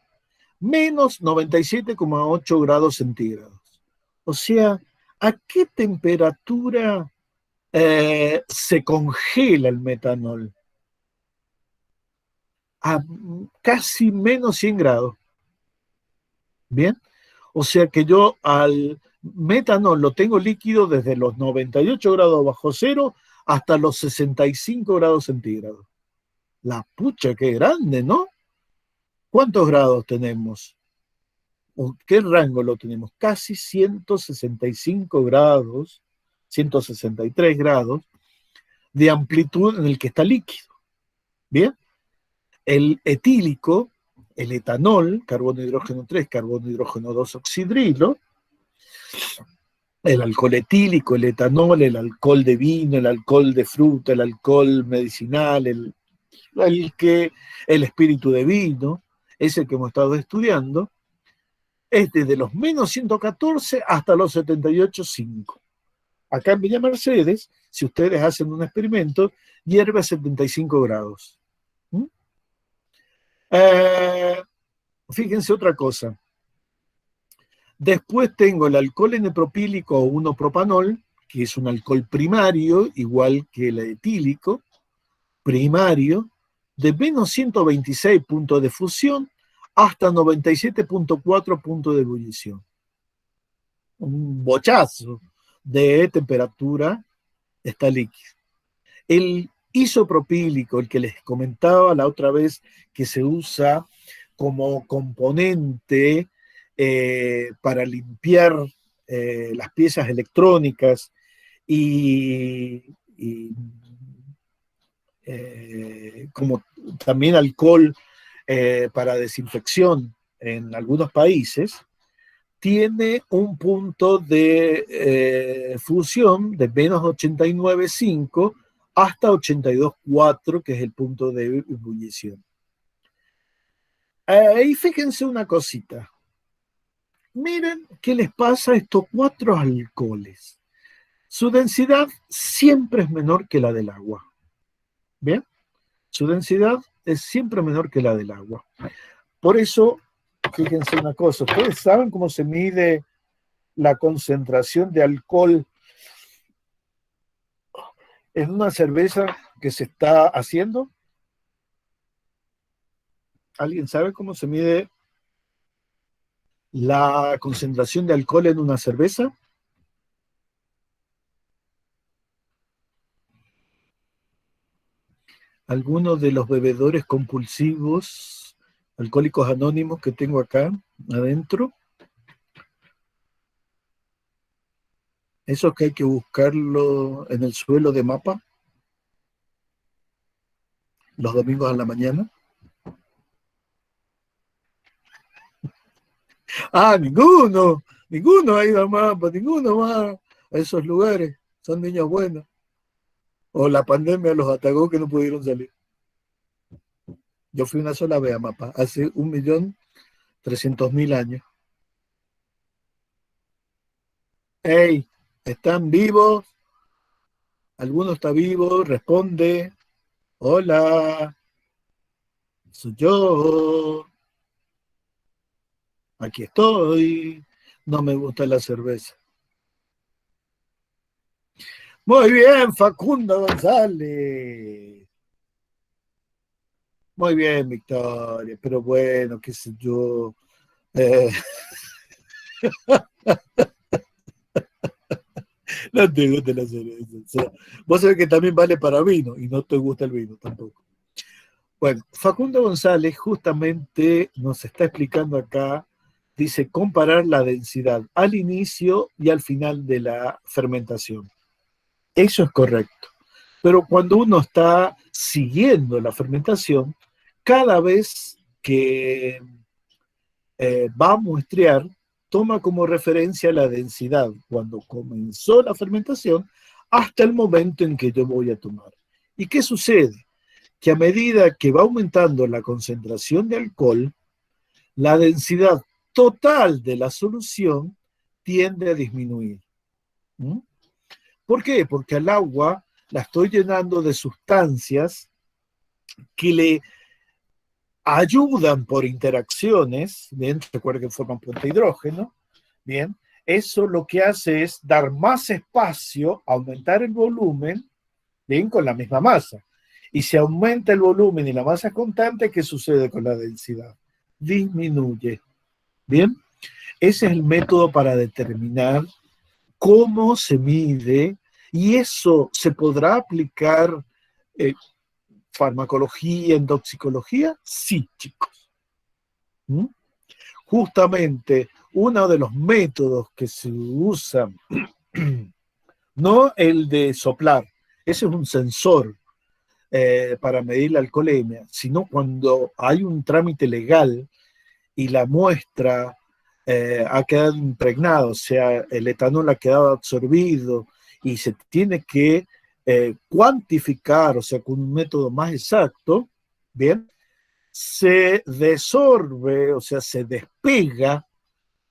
menos 97,8 grados centígrados. O sea, ¿a qué temperatura se congela el metanol? A casi menos 100 grados. Bien, o sea que yo al metanol lo tengo líquido desde los 98 grados bajo cero hasta los 65 grados centígrados. La pucha, qué grande, ¿no? ¿Cuántos grados tenemos? ¿O qué rango lo tenemos? Casi 165 grados, 163 grados de amplitud en el que está líquido. Bien, el etílico, el etanol, carbono, hidrógeno 3, carbono, hidrógeno 2, oxidrilo, el alcohol etílico, el etanol, el alcohol de vino, el alcohol de fruta, el alcohol medicinal, el espíritu de vino, ese que hemos estado estudiando, es desde los menos 114 hasta los 78,5. Acá en Villa Mercedes, si ustedes hacen un experimento, hierve a 75 grados. ¿Mm? Fíjense otra cosa. Después tengo el alcohol N-propílico o 1-propanol, que es un alcohol primario, igual que el etílico, primario, de menos 126 puntos de fusión hasta 97,4 puntos de ebullición. Un bochazo de temperatura está líquido. El isopropílico, el que les comentaba la otra vez, que se usa como componente para limpiar las piezas electrónicas y como también alcohol para desinfección en algunos países, tiene un punto de fusión de menos 89,5 hasta 82,4, que es el punto de ebullición. Y fíjense una cosita. Miren qué les pasa a estos 4 alcoholes. Su densidad siempre es menor que la del agua. ¿Bien? Su densidad es siempre menor que la del agua. Por eso, fíjense una cosa. ¿Ustedes saben cómo se mide la concentración de alcohol en una cerveza que se está haciendo? ¿Alguien sabe cómo se mide la concentración de alcohol en una cerveza? Algunos de los bebedores compulsivos, alcohólicos anónimos que tengo acá adentro, esos que hay que buscarlo en el suelo de mapa los domingos a la mañana. Ah, ninguno ha ido a mapa, ninguno más a esos lugares, son niños buenos. O la pandemia los atacó que no pudieron salir. Yo fui una sola vez a Mapa, hace 1.300.000 años. ¡Ey! ¿Están vivos? ¿Alguno está vivo? Responde. Hola, soy yo. Aquí estoy. No me gusta la cerveza. Muy bien, Facundo González. Muy bien, Victoria. Pero bueno, qué sé yo. Eh, no te gusta la cerveza. O sea, vos sabés que también vale para vino y no te gusta el vino tampoco. Bueno, Facundo González justamente nos está explicando acá, dice comparar la densidad al inicio y al final de la fermentación. Eso es correcto. Pero cuando uno está siguiendo la fermentación, cada vez que va a muestrear, toma como referencia la densidad cuando comenzó la fermentación hasta el momento en que yo voy a tomar. ¿Y qué sucede? Que a medida que va aumentando la concentración de alcohol, la densidad total de la solución tiende a disminuir. ¿Mm? ¿Por qué? Porque al agua la estoy llenando de sustancias que le ayudan por interacciones, bien, recuerden que forman punta hidrógeno, bien, eso lo que hace es dar más espacio, aumentar el volumen, bien, con la misma masa. Y si aumenta el volumen y la masa es constante, ¿qué sucede con la densidad? Disminuye, bien. Ese es el método para determinar cómo se mide y eso se podrá aplicar farmacología, en toxicología, sí, chicos. ¿Mm? Justamente uno de los métodos que se usan, no el de soplar, ese es un sensor para medir la alcoholemia, sino cuando hay un trámite legal y la muestra ha quedado impregnada, o sea, el etanol ha quedado absorbido y se tiene que cuantificar, o sea, con un método más exacto, ¿bien? Se desorbe, o sea, se despega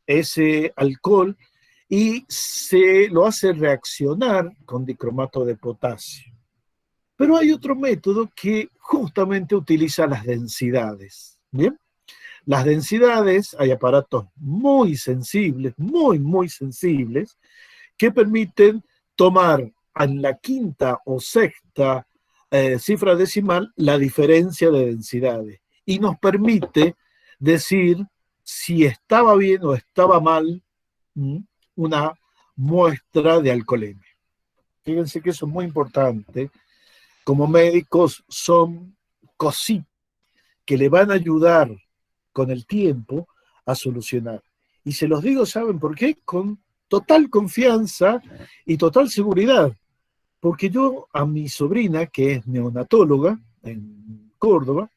ese alcohol y se lo hace reaccionar con dicromato de potasio. Pero hay otro método que justamente utiliza las densidades, ¿bien? Las densidades, hay aparatos muy sensibles, muy sensibles, que permiten tomar en la quinta o sexta cifra decimal la diferencia de densidades y nos permite decir si estaba bien o estaba mal una muestra de alcoholemia. Fíjense que eso es muy importante. Como médicos son cositas que le van a ayudar con el tiempo a solucionar. Y se los digo, ¿saben por qué? Con total confianza y total seguridad. Porque yo a mi sobrina, que es neonatóloga en Córdoba,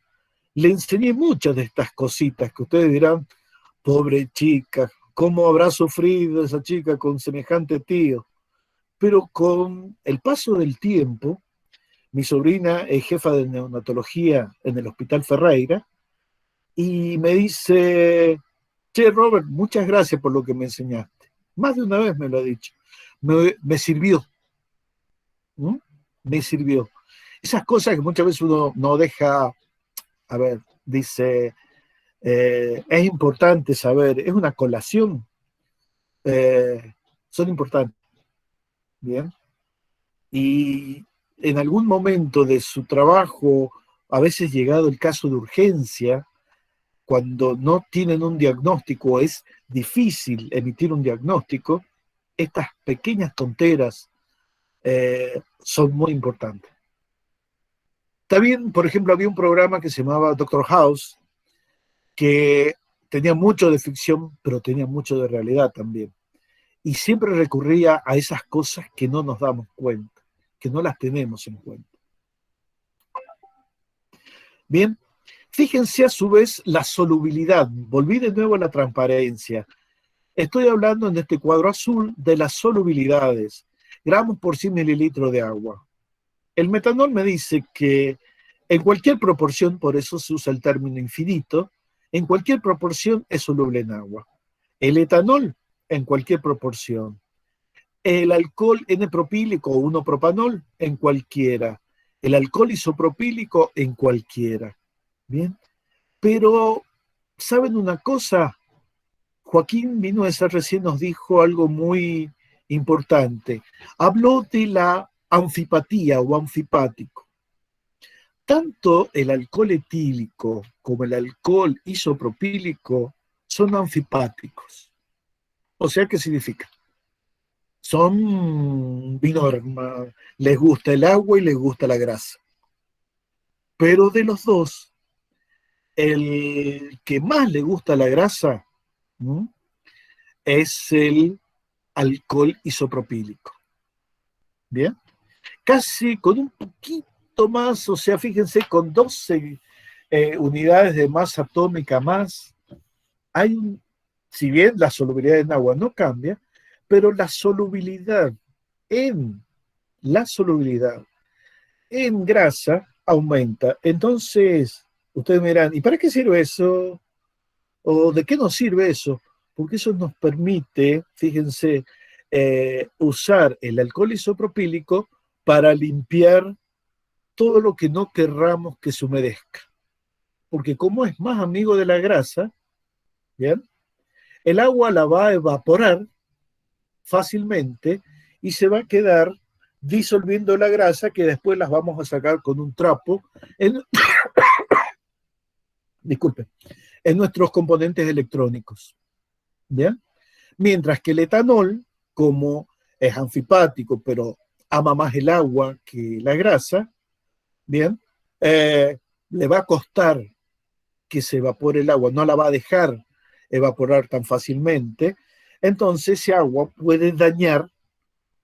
le enseñé muchas de estas cositas que ustedes dirán, pobre chica, ¿cómo habrá sufrido esa chica con semejante tío? Pero con el paso del tiempo, mi sobrina es jefa de neonatología en el Hospital Ferreira y me dice, che, Robert, muchas gracias por lo que me enseñaste. Más de una vez me lo ha dicho. Me sirvió. ¿Mm? Me sirvió. Esas cosas que muchas veces uno no deja, a ver, dice, es importante saber, es una colación, son importantes, ¿bien? Y en algún momento de su trabajo, a veces llegado el caso de urgencia, cuando no tienen un diagnóstico, es difícil emitir un diagnóstico, estas pequeñas tonteras son muy importantes. También, por ejemplo, había un programa que se llamaba Doctor House, que tenía mucho de ficción, pero tenía mucho de realidad también. Y siempre recurría a esas cosas que no nos damos cuenta, que no las tenemos en cuenta. Bien, fíjense a su vez la solubilidad. Volví de nuevo a la transparencia. Estoy hablando en este cuadro azul de las solubilidades, gramos por 100 mililitros de agua. El metanol me dice que en cualquier proporción, por eso se usa el término infinito, en cualquier proporción es soluble en agua. El etanol, en cualquier proporción. El alcohol N-propílico o 1-propanol, en cualquiera. El alcohol isopropílico, en cualquiera. Bien, pero ¿saben una cosa? Joaquín Vinuesa recién nos dijo algo muy importante. Habló de la anfipatía o anfipático. Tanto el alcohol etílico como el alcohol isopropílico son anfipáticos. O sea, ¿qué significa? Son binorma, les gusta el agua y les gusta la grasa. Pero de los dos, el que más le gusta la grasa, ¿no?, es el alcohol isopropílico. ¿Bien? Casi con un poquito más, o sea, fíjense, con 12 unidades de masa atómica más, hay un si bien la solubilidad en agua no cambia, pero en la solubilidad en grasa aumenta. Entonces, ustedes me dirán, ¿y para qué sirve eso? ¿O de qué nos sirve eso? Porque eso nos permite, fíjense, usar el alcohol isopropílico para limpiar todo lo que no querramos que se humedezca. Porque como es más amigo de la grasa, ¿bien? El agua la va a evaporar fácilmente y se va a quedar disolviendo la grasa que después las vamos a sacar con un trapo en, disculpe, en nuestros componentes electrónicos. ¿Bien? Mientras que el etanol, como es anfipático, pero ama más el agua que la grasa, ¿bien? Le va a costar que se evapore el agua, no la va a dejar evaporar tan fácilmente, entonces ese agua puede dañar,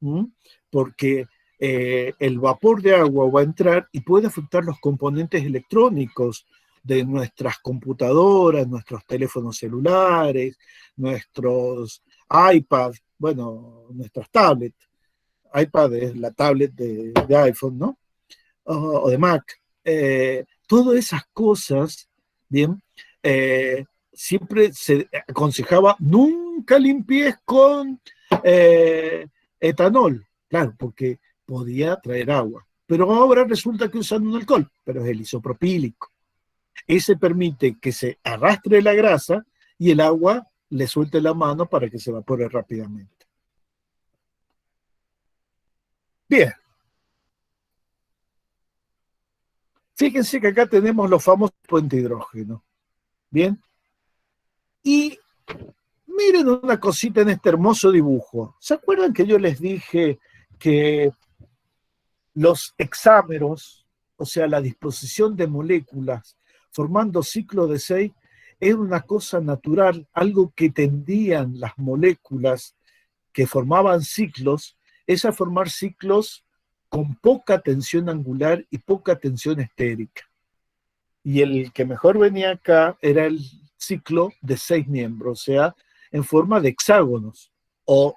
¿m? Porque el vapor de agua va a entrar y puede afectar los componentes electrónicos de nuestras computadoras, nuestros teléfonos celulares, nuestros iPads, bueno, nuestras tablets. iPad es la tablet de iPhone, ¿no? O de Mac. Todas esas cosas, bien, siempre se aconsejaba nunca limpies con eh, etanol, claro, porque podía traer agua. Pero ahora resulta que usan un alcohol, pero es el isopropílico. Ese permite que se arrastre la grasa y el agua le suelte la mano para que se evapore rápidamente. Bien, fíjense que acá tenemos los famosos puentes hidrógeno. Bien, y miren una cosita en este hermoso dibujo. ¿Se acuerdan que yo les dije que los hexámeros, o sea, la disposición de moléculas formando ciclo de 6, es una cosa natural, algo que tendían las moléculas que formaban ciclos, es a formar ciclos con poca tensión angular y poca tensión estérica. Y el que mejor venía acá era el ciclo de 6 miembros, o sea, en forma de hexágonos, o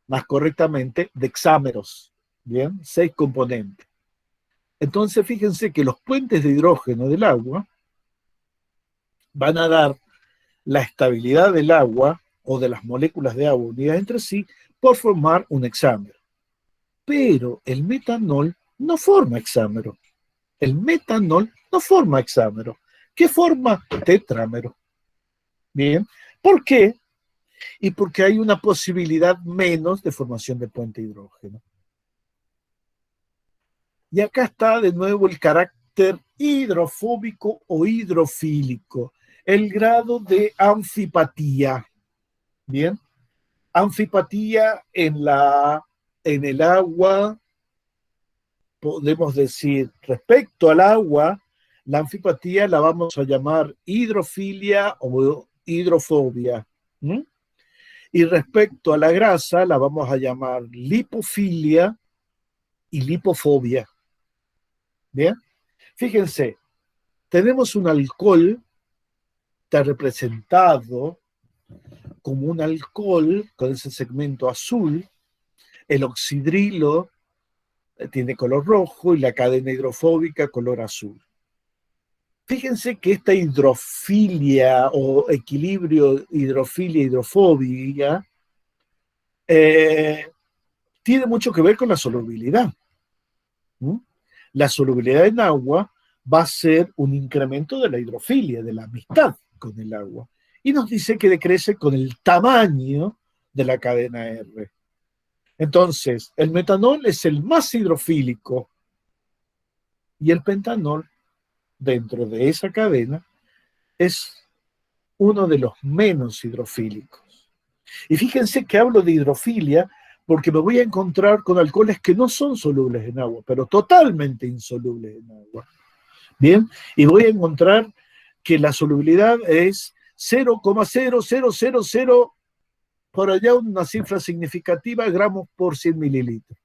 más correctamente, de hexámeros, ¿bien? 6 componentes. Entonces, fíjense que los puentes de hidrógeno del agua van a dar la estabilidad del agua o de las moléculas de agua unidas entre sí por formar un hexámero. Pero el metanol no forma hexámero. El metanol no forma hexámero. ¿Qué forma? Tetrámero. Bien. ¿Por qué? Y porque hay una posibilidad menos de formación de puente de hidrógeno. Y acá está de nuevo el carácter hidrofóbico o hidrofílico, el grado de anfipatía. Bien, anfipatía en el agua, podemos decir, respecto al agua, la anfipatía la vamos a llamar hidrofilia o hidrofobia. ¿Mm? Y respecto a la grasa, la vamos a llamar lipofilia y lipofobia. Bien, fíjense, tenemos un alcohol, está representado como un alcohol con ese segmento azul, el oxidrilo tiene color rojo y la cadena hidrofóbica color azul. Fíjense que esta hidrofilia o equilibrio hidrofilia-hidrofobia tiene mucho que ver con la solubilidad. ¿Mm? La solubilidad en agua va a ser un incremento de la hidrofilia, de la amistad con el agua. Y nos dice que decrece con el tamaño de la cadena R. Entonces, el metanol es el más hidrofílico y el pentanol, dentro de esa cadena, es uno de los menos hidrofílicos. Y fíjense que hablo de hidrofilia porque me voy a encontrar con alcoholes que no son solubles en agua, pero totalmente insolubles en agua. Bien, y voy a encontrar que la solubilidad es 0,0000, por allá una cifra significativa, gramos por 100 mililitros.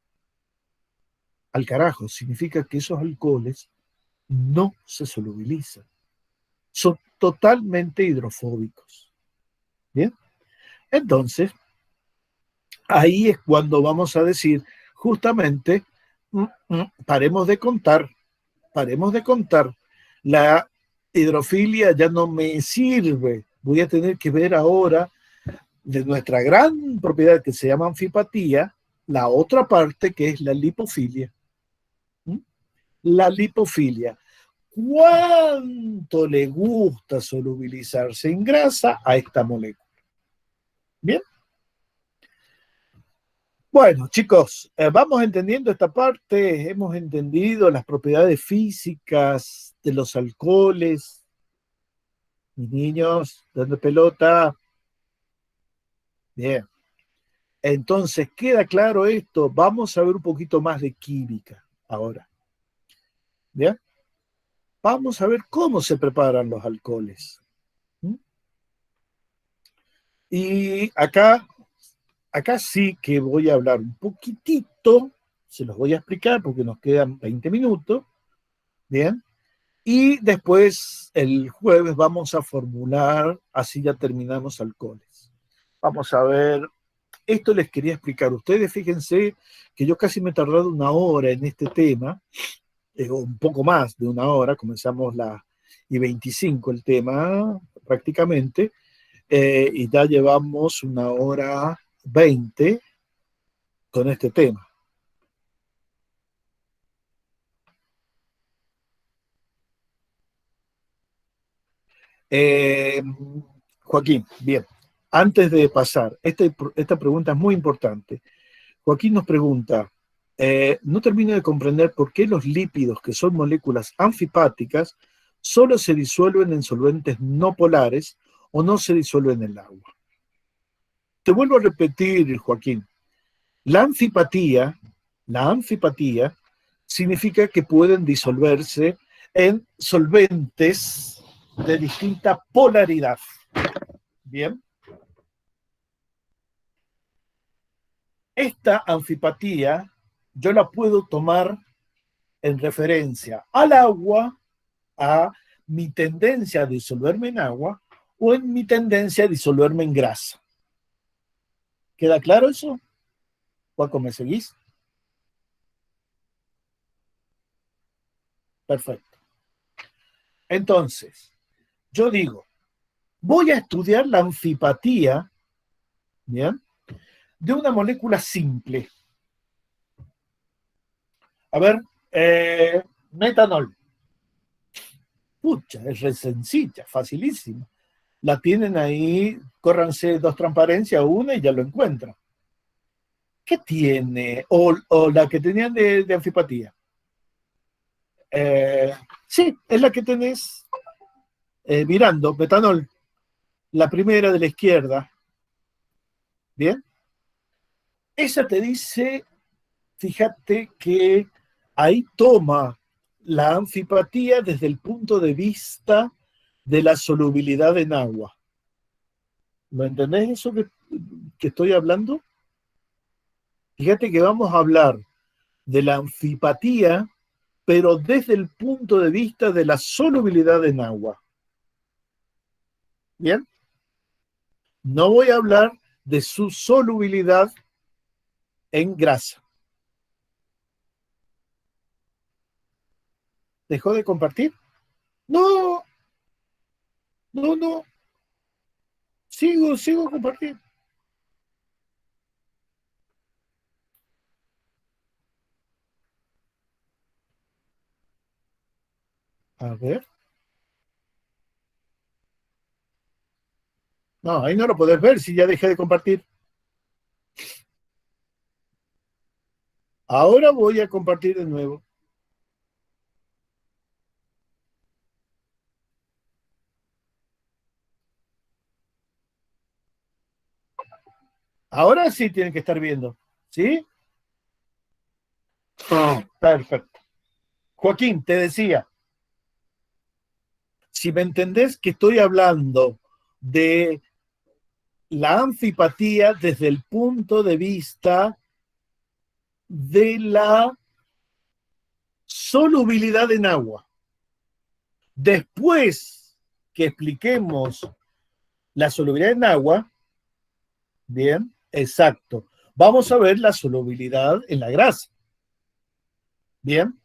Al carajo, significa que esos alcoholes no se solubilizan. Son totalmente hidrofóbicos. ¿Bien? Entonces, ahí es cuando vamos a decir justamente, paremos de contar. La hidrofilia ya no me sirve. Voy a tener que ver ahora de nuestra gran propiedad que se llama anfipatía, la otra parte que es la lipofilia. ¿Mm? La lipofilia. ¿Cuánto le gusta solubilizarse en grasa a esta molécula? Bien. Bueno, chicos, vamos entendiendo esta parte, hemos entendido las propiedades físicas de los alcoholes. Mis niños, dando pelota. Bien. Entonces, queda claro esto. Vamos a ver un poquito más de química ahora. Bien. Vamos a ver cómo se preparan los alcoholes. ¿Mm? Y acá sí que voy a hablar un poquitito, se los voy a explicar porque nos quedan 20 minutos. Bien. Y después, el jueves, vamos a formular, así ya terminamos alcoholes. Vamos a ver, esto les quería explicar. Ustedes fíjense que yo casi me he tardado una hora en este tema, un poco más de una hora, comenzamos la y 25 el tema prácticamente, y ya llevamos una hora 20 con este tema. Eh, Joaquín, bien, antes de pasar, esta pregunta es muy importante. Joaquín nos pregunta, no termino de comprender por qué los lípidos, que son moléculas anfipáticas, solo se disuelven en solventes no polares o no se disuelven en el agua. Te vuelvo a repetir, Joaquín, la anfipatía, la anfipatía significa que pueden disolverse en solventes de distinta polaridad. Bien, esta anfipatía yo la puedo tomar en referencia al agua, a mi tendencia a disolverme en agua o en mi tendencia a disolverme en grasa. ¿Queda claro eso? Paco, ¿me seguís? Perfecto. Entonces, yo digo, voy a estudiar la anfipatía, ¿bien? De una molécula simple. A ver, metanol. Pucha, es re sencilla, facilísima. La tienen ahí, córranse dos transparencias, una y ya lo encuentran. ¿Qué tiene? O la que tenían de anfipatía. Eh, sí, es la que tenés mirando, metanol, la primera de la izquierda. Bien, esa te dice, fíjate que ahí toma la anfipatía desde el punto de vista de la solubilidad en agua. ¿Lo entendés eso que estoy hablando? Fíjate que vamos a hablar de la anfipatía, pero desde el punto de vista de la solubilidad en agua. Bien, no voy a hablar de su solubilidad en grasa. ¿Dejó de compartir? No, no, no. Sigo compartiendo. A ver. No, ahí no lo podés ver si ya dejé de compartir. Ahora voy a compartir de nuevo. Ahora sí tienen que estar viendo. ¿Sí? Perfecto. Joaquín, te decía, si me entendés que estoy hablando de la anfipatía desde el punto de vista de la solubilidad en agua. Después que expliquemos la solubilidad en agua, bien, exacto. Vamos a ver la solubilidad en la grasa, bien,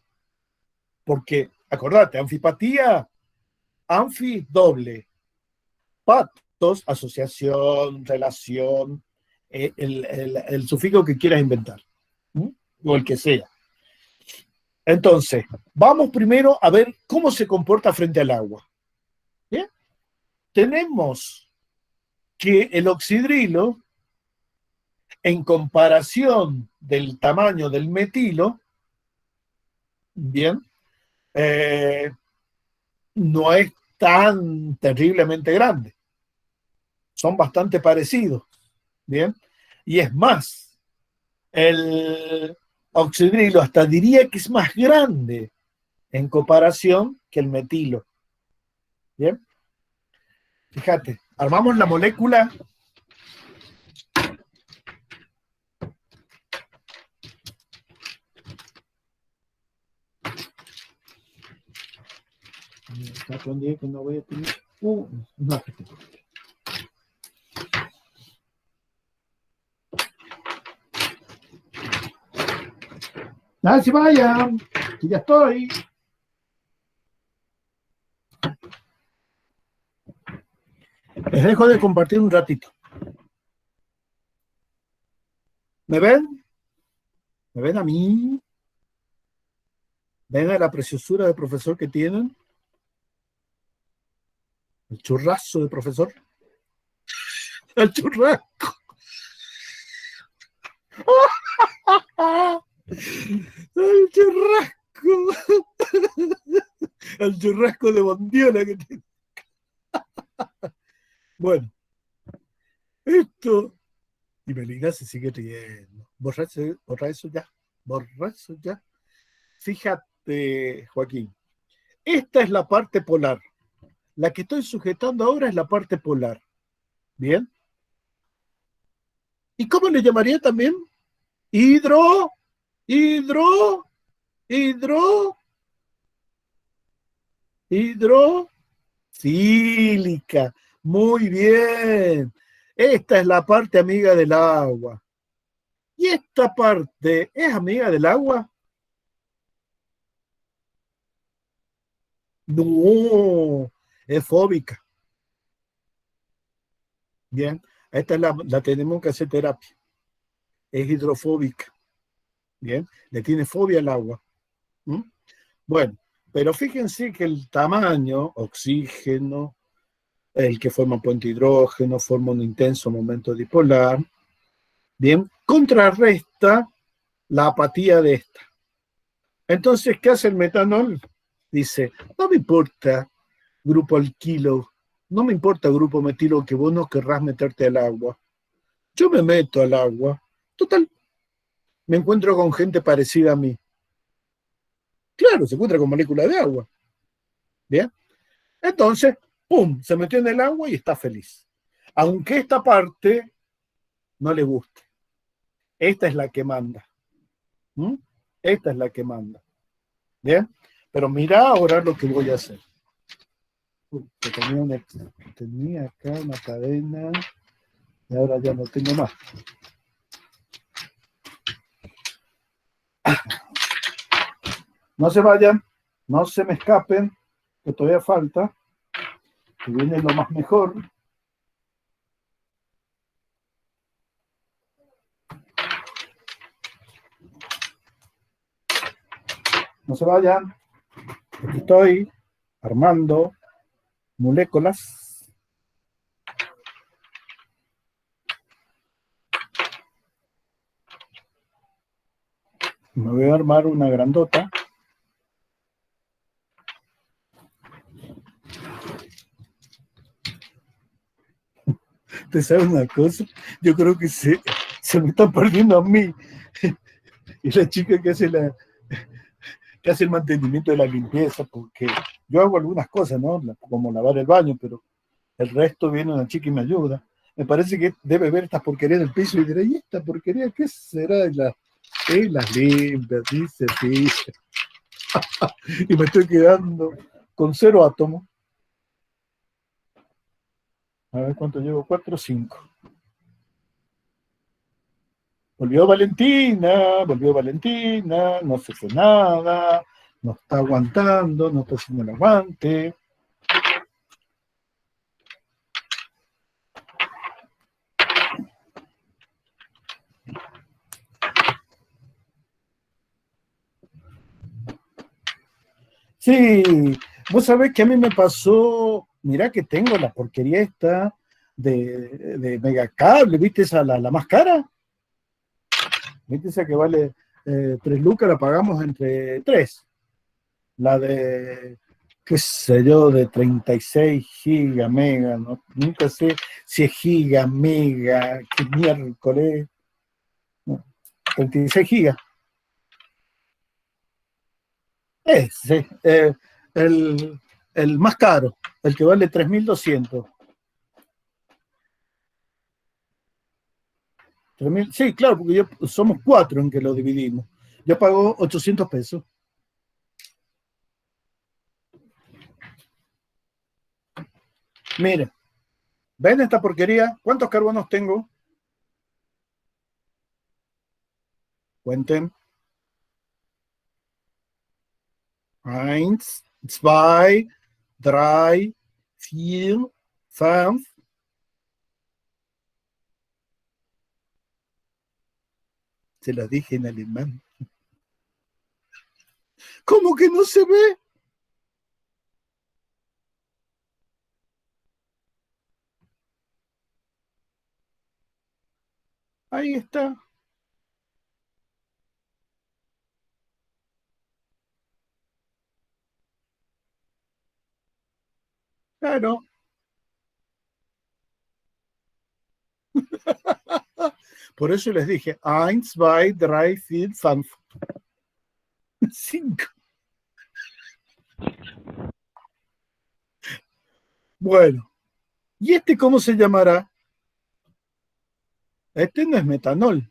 porque, acordate, anfipatía, anfi doble, patos, asociación, relación, el sufijo que quieras inventar, ¿sí? O el que sea. Entonces, vamos primero a ver cómo se comporta frente al agua. ¿Bien? Tenemos que el oxidrilo, en comparación del tamaño del metilo, bien, eh, no es tan terriblemente grande. Son bastante parecidos, bien. Y es más, el oxidrilo hasta diría que es más grande en comparación que el metilo. Bien. Fíjate, armamos la molécula. Que no voy a tener. No. ¡Ah, se vayan! Que ya estoy. Les dejo de compartir un ratito. ¿Me ven? ¿Me ven a mí? ¿Ven a la preciosura de profesor que tienen? El churrazo de profesor. El churrasco. El churrasco. El churrasco de bondiola que tiene. Bueno, esto. Y Melina se sigue riendo. Borra eso ya. Borra eso ya. Fíjate, Joaquín. Esta es la parte polar. La que estoy sujetando ahora es la parte polar. ¿Bien? ¿Y cómo le llamaría también? Hidro, hidro, hidro, hidrofílica. Muy bien. Esta es la parte amiga del agua. ¿Y esta parte es amiga del agua? No, es fóbica. Bien, esta la tenemos que hacer terapia. Es hidrofóbica. Bien, le tiene fobia al agua. ¿Mm? Bueno, pero fíjense que el tamaño, oxígeno, el que forma puente hidrógeno, forma un intenso momento dipolar, bien, contrarresta la apatía de esta. Entonces, ¿qué hace el metanol? Dice, no me importa grupo alquilo, no me importa grupo metilo que vos no querrás meterte al agua. Yo me meto al agua. Total, me encuentro con gente parecida a mí. Claro, se encuentra con moléculas de agua. ¿Bien? Entonces, ¡pum!, se metió en el agua y está feliz. Aunque esta parte no le guste. Esta es la que manda. ¿Mm? Esta es la que manda. ¿Bien? Pero mira ahora lo que voy a hacer. Tenía acá una cadena y ahora ya no tengo más. No se vayan, no se me escapen, que todavía falta, que viene lo más mejor. No se vayan, aquí estoy armando moléculas. Me voy a armar una grandota. ¿Te sabes una cosa? Yo creo que se me están perdiendo a mí. Y la chica que hace el mantenimiento de la limpieza, porque yo hago algunas cosas, ¿no? Como lavar el baño, pero el resto viene una chica y me ayuda. Me parece que debe ver estas porquerías del piso y diré, ¿y esta porquería qué será? Las limpias, dice, sí. Y me estoy quedando con 0 átomos. A ver cuánto llevo, 4 o 5. Volvió Valentina, no se fue nada, no está aguantando, no está haciendo el aguante. Sí, vos sabés que a mí me pasó, mirá que tengo la porquería esta de Megacable, ¿viste esa, la más cara? ¿Viste esa que vale 3 lucas? La pagamos entre 3. La de, qué sé yo, de 36 gigas, mega, ¿no? Nunca sé si es giga, mega, qué miércoles. No, 36 gigas. Sí, el, el más caro, el que vale 3.200. 3.000, sí, claro, porque somos 4 en que lo dividimos. Yo pago 800 pesos. Mire, ¿ven esta porquería? ¿Cuántos carbonos tengo? Cuenten. Eins, zwei, drei, vier, fünf. Se las dije en alemán. ¿Cómo que no se ve? Ahí está. Claro. Por eso les dije, eins, zwei, drei, vier, fünf. 5. Bueno, ¿y este cómo se llamará? Este no es metanol.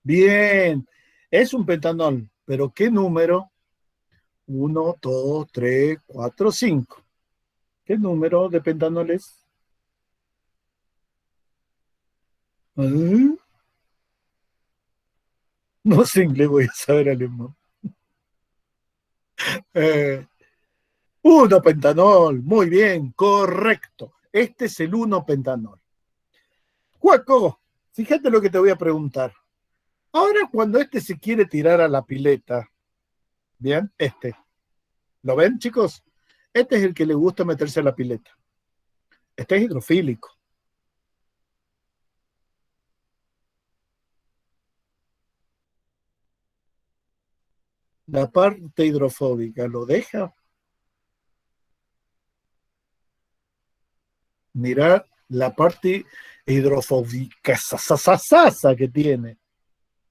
Bien, es un pentanol, pero ¿qué número? Uno, 2, 3, 4, 5. ¿Qué número de pentanol es? ¿Ah? No sé inglés, voy a saber alemán. Eh, uno pentanol, muy bien, correcto. Este es el uno pentanol. Cuaco, fíjate lo que te voy a preguntar. Ahora, cuando este se quiere tirar a la pileta, bien, ¿lo ven, chicos? Este es el que le gusta meterse a la pileta. Este es hidrofílico. La parte hidrofóbica lo deja. Mirar la parte hidrofóbica sasa que tiene.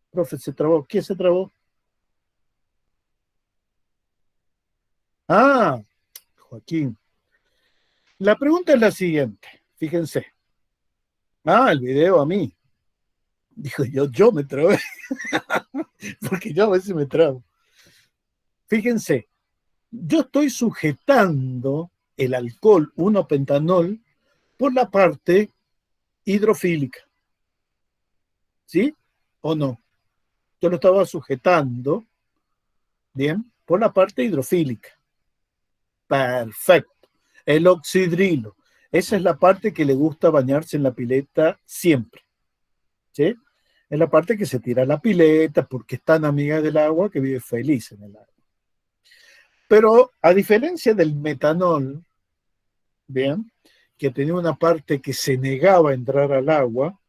Profe, se trabó. ¿Quién se trabó? Ah, Joaquín. La pregunta es la siguiente. Fíjense. Ah, el video a mí. Dijo yo me trabé. Porque yo a veces me trabo. Fíjense, yo estoy sujetando el alcohol 1-pentanol por la parte hidrofílica. ¿Sí? ¿O no? Yo lo estaba sujetando, bien, por la parte hidrofílica. Perfecto. El oxidrilo. Esa es la parte que le gusta bañarse en la pileta siempre. ¿Sí? Es la parte que se tira a la pileta porque es tan amiga del agua que vive feliz en el agua. Pero a diferencia del metanol, bien, que tenía una parte que se negaba a entrar al agua,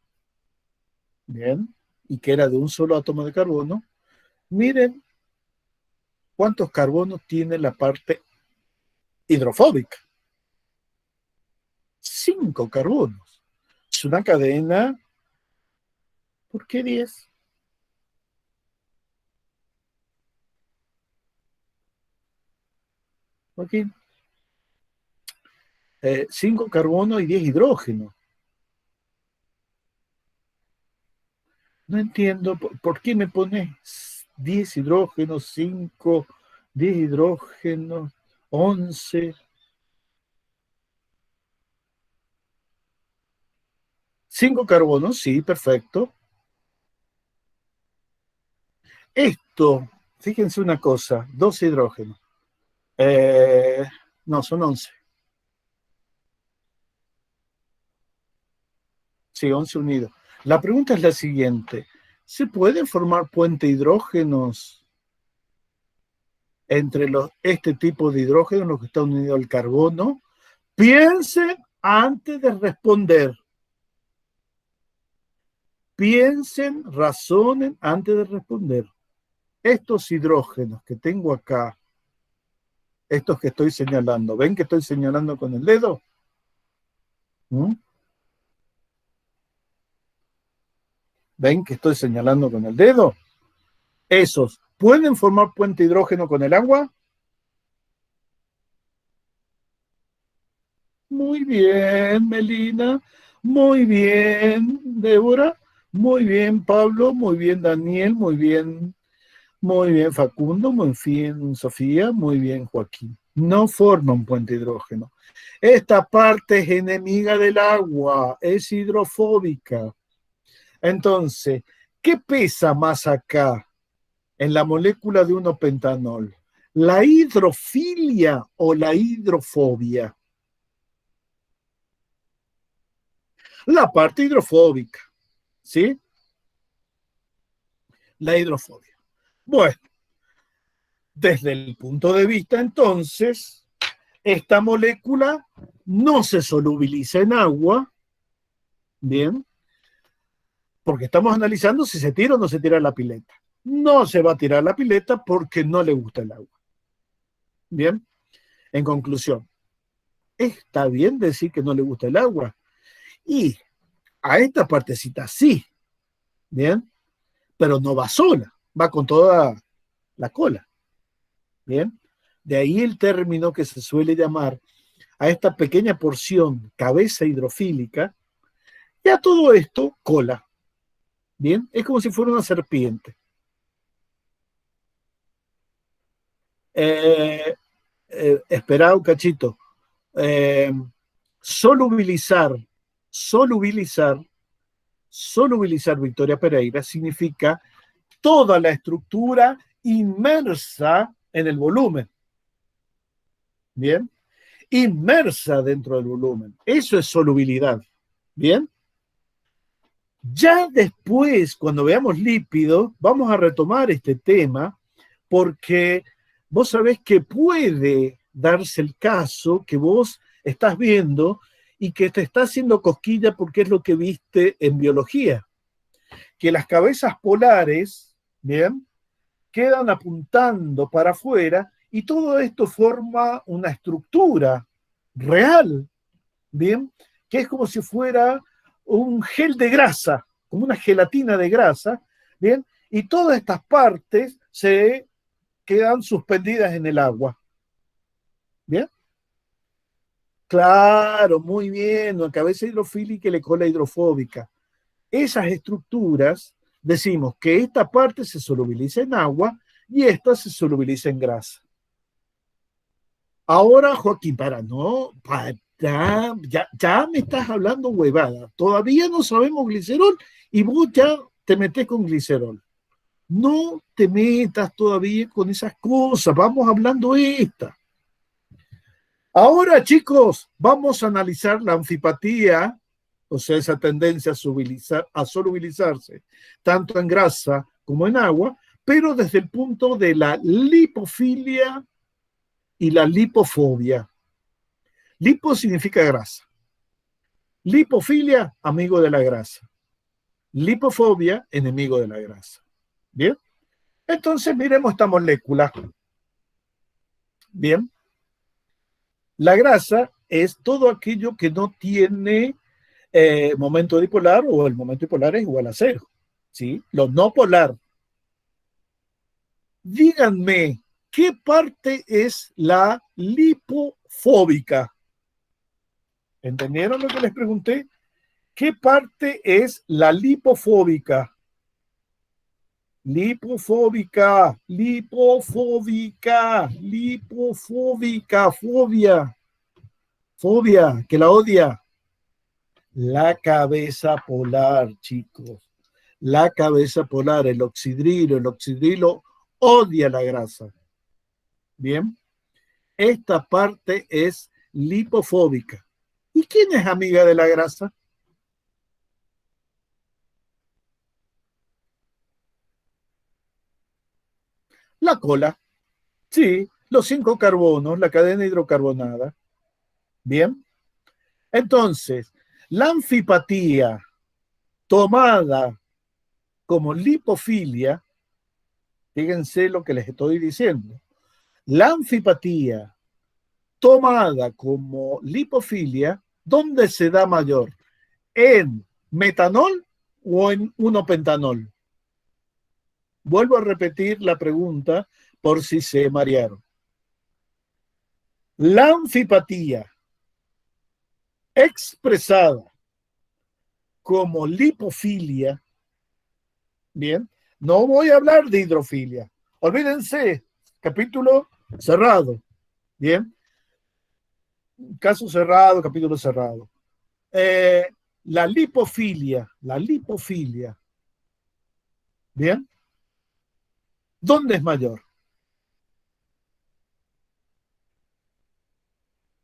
bien, y que era de un solo átomo de carbono, miren cuántos carbonos tiene la parte hidrofóbica. 5 carbonos. Es una cadena. ¿Por qué 10? Aquí, 5 carbonos y 10 hidrógenos. No entiendo por qué me pones 10 hidrógenos, 5, 10 hidrógenos, 11. 5 carbonos, sí, perfecto. Esto, fíjense una cosa, 2 hidrógenos. Eh, no, son 11. Sí, 11 unidos. La pregunta es la siguiente. ¿Se pueden formar puente hidrógenos entre este tipo de hidrógenos, los que están unidos al carbono? Piensen antes de responder. Piensen, razonen antes de responder. Estos hidrógenos que tengo acá, estos que estoy señalando, ¿ven que estoy señalando con el dedo? ¿Mm? ¿Ven que estoy señalando con el dedo? Esos, ¿pueden formar puente hidrógeno con el agua? Muy bien, Melina. Muy bien, Débora. Muy bien, Pablo. Muy bien, Daniel. Muy bien, Facundo. Muy bien, Sofía. Muy bien, Joaquín. No forma un puente hidrógeno. Esta parte es enemiga del agua, es hidrofóbica. Entonces, ¿qué pesa más acá en la molécula de 1-pentanol? ¿La hidrofilia o la hidrofobia? La parte hidrofóbica, ¿sí? La hidrofobia. Bueno, desde el punto de vista entonces, esta molécula no se solubiliza en agua, ¿bien? Porque estamos analizando si se tira o no se tira la pileta. No se va a tirar la pileta porque no le gusta el agua. Bien, en conclusión, está bien decir que no le gusta el agua. Y a esta partecita sí, bien, pero no va sola, va con toda la cola. Bien, de ahí el término que se suele llamar a esta pequeña porción cabeza hidrofílica y a todo esto cola. Bien, es como si fuera una serpiente. Eh, espera un cachito. Eh, solubilizar, solubilizar, solubilizar, Victoria Pereira, significa toda la estructura inmersa en el volumen. Bien, inmersa dentro del volumen. Eso es solubilidad. Bien. Ya después, cuando veamos lípidos, vamos a retomar este tema porque vos sabés que puede darse el caso que vos estás viendo y que te está haciendo cosquilla porque es lo que viste en biología, que las cabezas polares, ¿bien?, quedan apuntando para afuera y todo esto forma una estructura real, ¿bien?, que es como si fuera un gel de grasa, como una gelatina de grasa, ¿bien? Y todas estas partes se quedan suspendidas en el agua, ¿bien? Claro, muy bien, una cabeza hidrofílica y la cola hidrofóbica. Esas estructuras, decimos que esta parte se solubiliza en agua y esta se solubiliza en grasa. Ahora, Joaquín, ya me estás hablando huevada. Todavía no sabemos glicerol y vos ya te metés con glicerol. No te metas todavía con esas cosas. Vamos hablando esta. Ahora, chicos, vamos a analizar la anfipatía, o sea, esa tendencia a solubilizarse, tanto en grasa como en agua, pero desde el punto de la lipofilia y la lipofobia. Lipo significa grasa. Lipofilia, amigo de la grasa. Lipofobia, enemigo de la grasa. Bien. Entonces, miremos esta molécula. Bien. La grasa es todo aquello que no tiene momento dipolar o el momento dipolar es igual a cero. ¿Sí? Lo no polar. Díganme, ¿qué parte es la lipofóbica? ¿Entendieron lo que les pregunté? ¿Qué parte es la lipofóbica? Lipofóbica, lipofóbica, lipofóbica, fobia, fobia, que la odia. La cabeza polar, chicos. La cabeza polar, el oxidrilo. El oxidrilo odia la grasa. Bien. Esta parte es lipofóbica. ¿Y quién es amiga de la grasa? La cola. Sí, los 5 carbonos, la cadena hidrocarbonada. Bien. Entonces, la anfipatía tomada como lipofilia, fíjense lo que les estoy diciendo. La anfipatía tomada como lipofilia, ¿dónde se da mayor? ¿En metanol o en 1-pentanol? Vuelvo a repetir la pregunta por si se marearon. La anfipatía expresada como lipofilia, bien, no voy a hablar de hidrofilia. Olvídense, capítulo cerrado, bien, caso cerrado, capítulo cerrado. Eh, la lipofilia, bien, ¿dónde es mayor?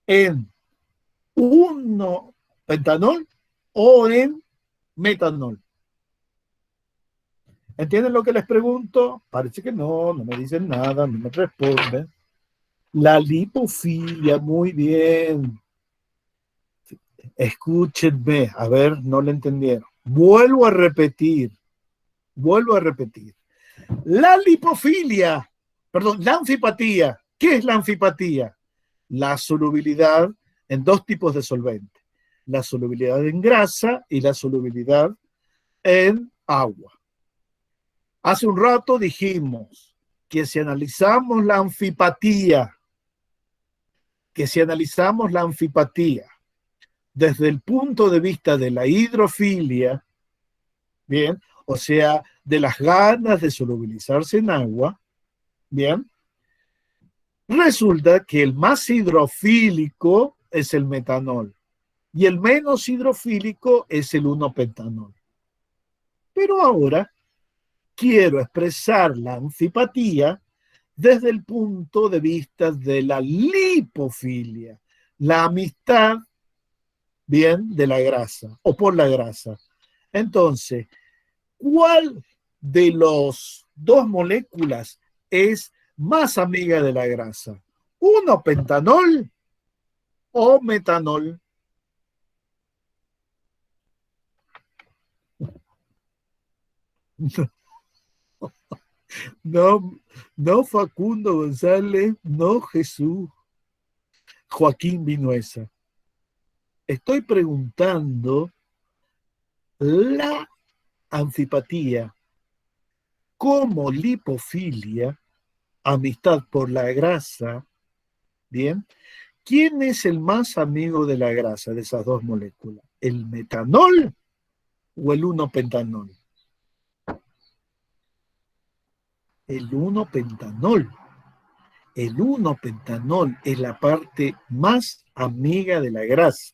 ¿En 1-pentanol o en metanol? ¿Entienden lo que les pregunto? Parece que no, no me dicen nada, no me responden. La lipofilia, muy bien. Escúchenme, a ver, no le entendieron. Vuelvo a repetir. La lipofilia, perdón, la anfipatía. ¿Qué es la anfipatía? La solubilidad en dos tipos de solvente. La solubilidad en grasa y la solubilidad en agua. Hace un rato dijimos que si analizamos la anfipatía, desde el punto de vista de la hidrofilia, bien, o sea, de las ganas de solubilizarse en agua, bien, resulta que el más hidrofílico es el metanol y el menos hidrofílico es el 1-pentanol. Pero ahora quiero expresar la anfipatía desde el punto de vista de la lipofilia, la amistad, bien, de la grasa o por la grasa. Entonces, ¿cuál de los dos moléculas es más amiga de la grasa? ¿1-pentanol o metanol? No, no Facundo González, no Jesús, Joaquín Vinuesa. Estoy preguntando la antipatía como lipofilia, amistad por la grasa, ¿bien? ¿Quién es el más amigo de la grasa de esas dos moléculas? ¿El metanol o el 1-pentanol? El 1-pentanol. El 1-pentanol es la parte más amiga de la grasa,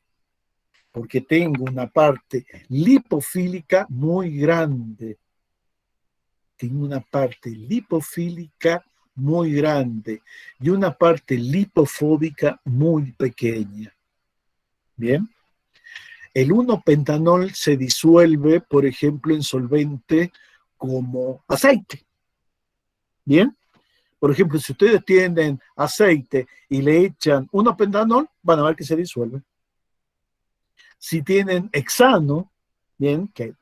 porque tengo una parte lipofílica muy grande. Tengo una parte lipofílica muy grande y una parte lipofóbica muy pequeña. Bien. El 1-pentanol se disuelve, por ejemplo, en solvente como aceite. Bien. Por ejemplo, si ustedes tienen aceite y le echan 1-pentanol, van a ver que se disuelve. Si tienen hexano, bien, que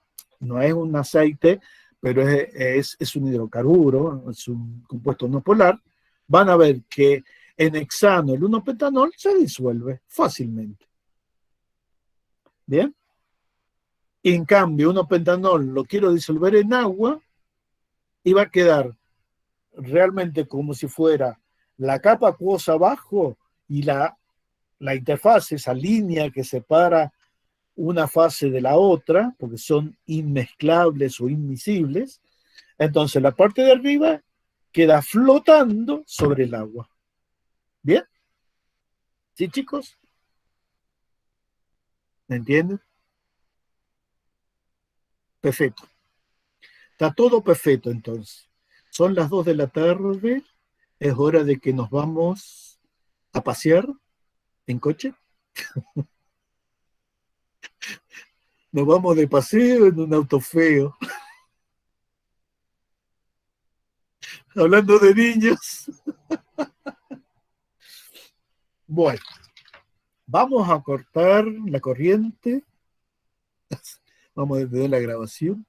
no es un aceite, pero es un hidrocarburo, es un compuesto no polar, van a ver que en hexano el 1-pentanol se disuelve fácilmente. Bien. Y en cambio, 1-pentanol lo quiero disolver en agua y va a quedar realmente como si fuera la capa acuosa abajo y la interfaz, esa línea que separa una fase de la otra, porque son inmezclables o inmisibles. Entonces la parte de arriba queda flotando sobre el agua. ¿Bien? ¿Sí, chicos? ¿Me entienden? Perfecto. Está todo perfecto entonces. Son las 2 de la tarde, es hora de que nos vamos a pasear en coche. Nos vamos de paseo en un auto feo. Hablando de niños. Bueno, vamos a cortar la corriente. Vamos a detener la grabación.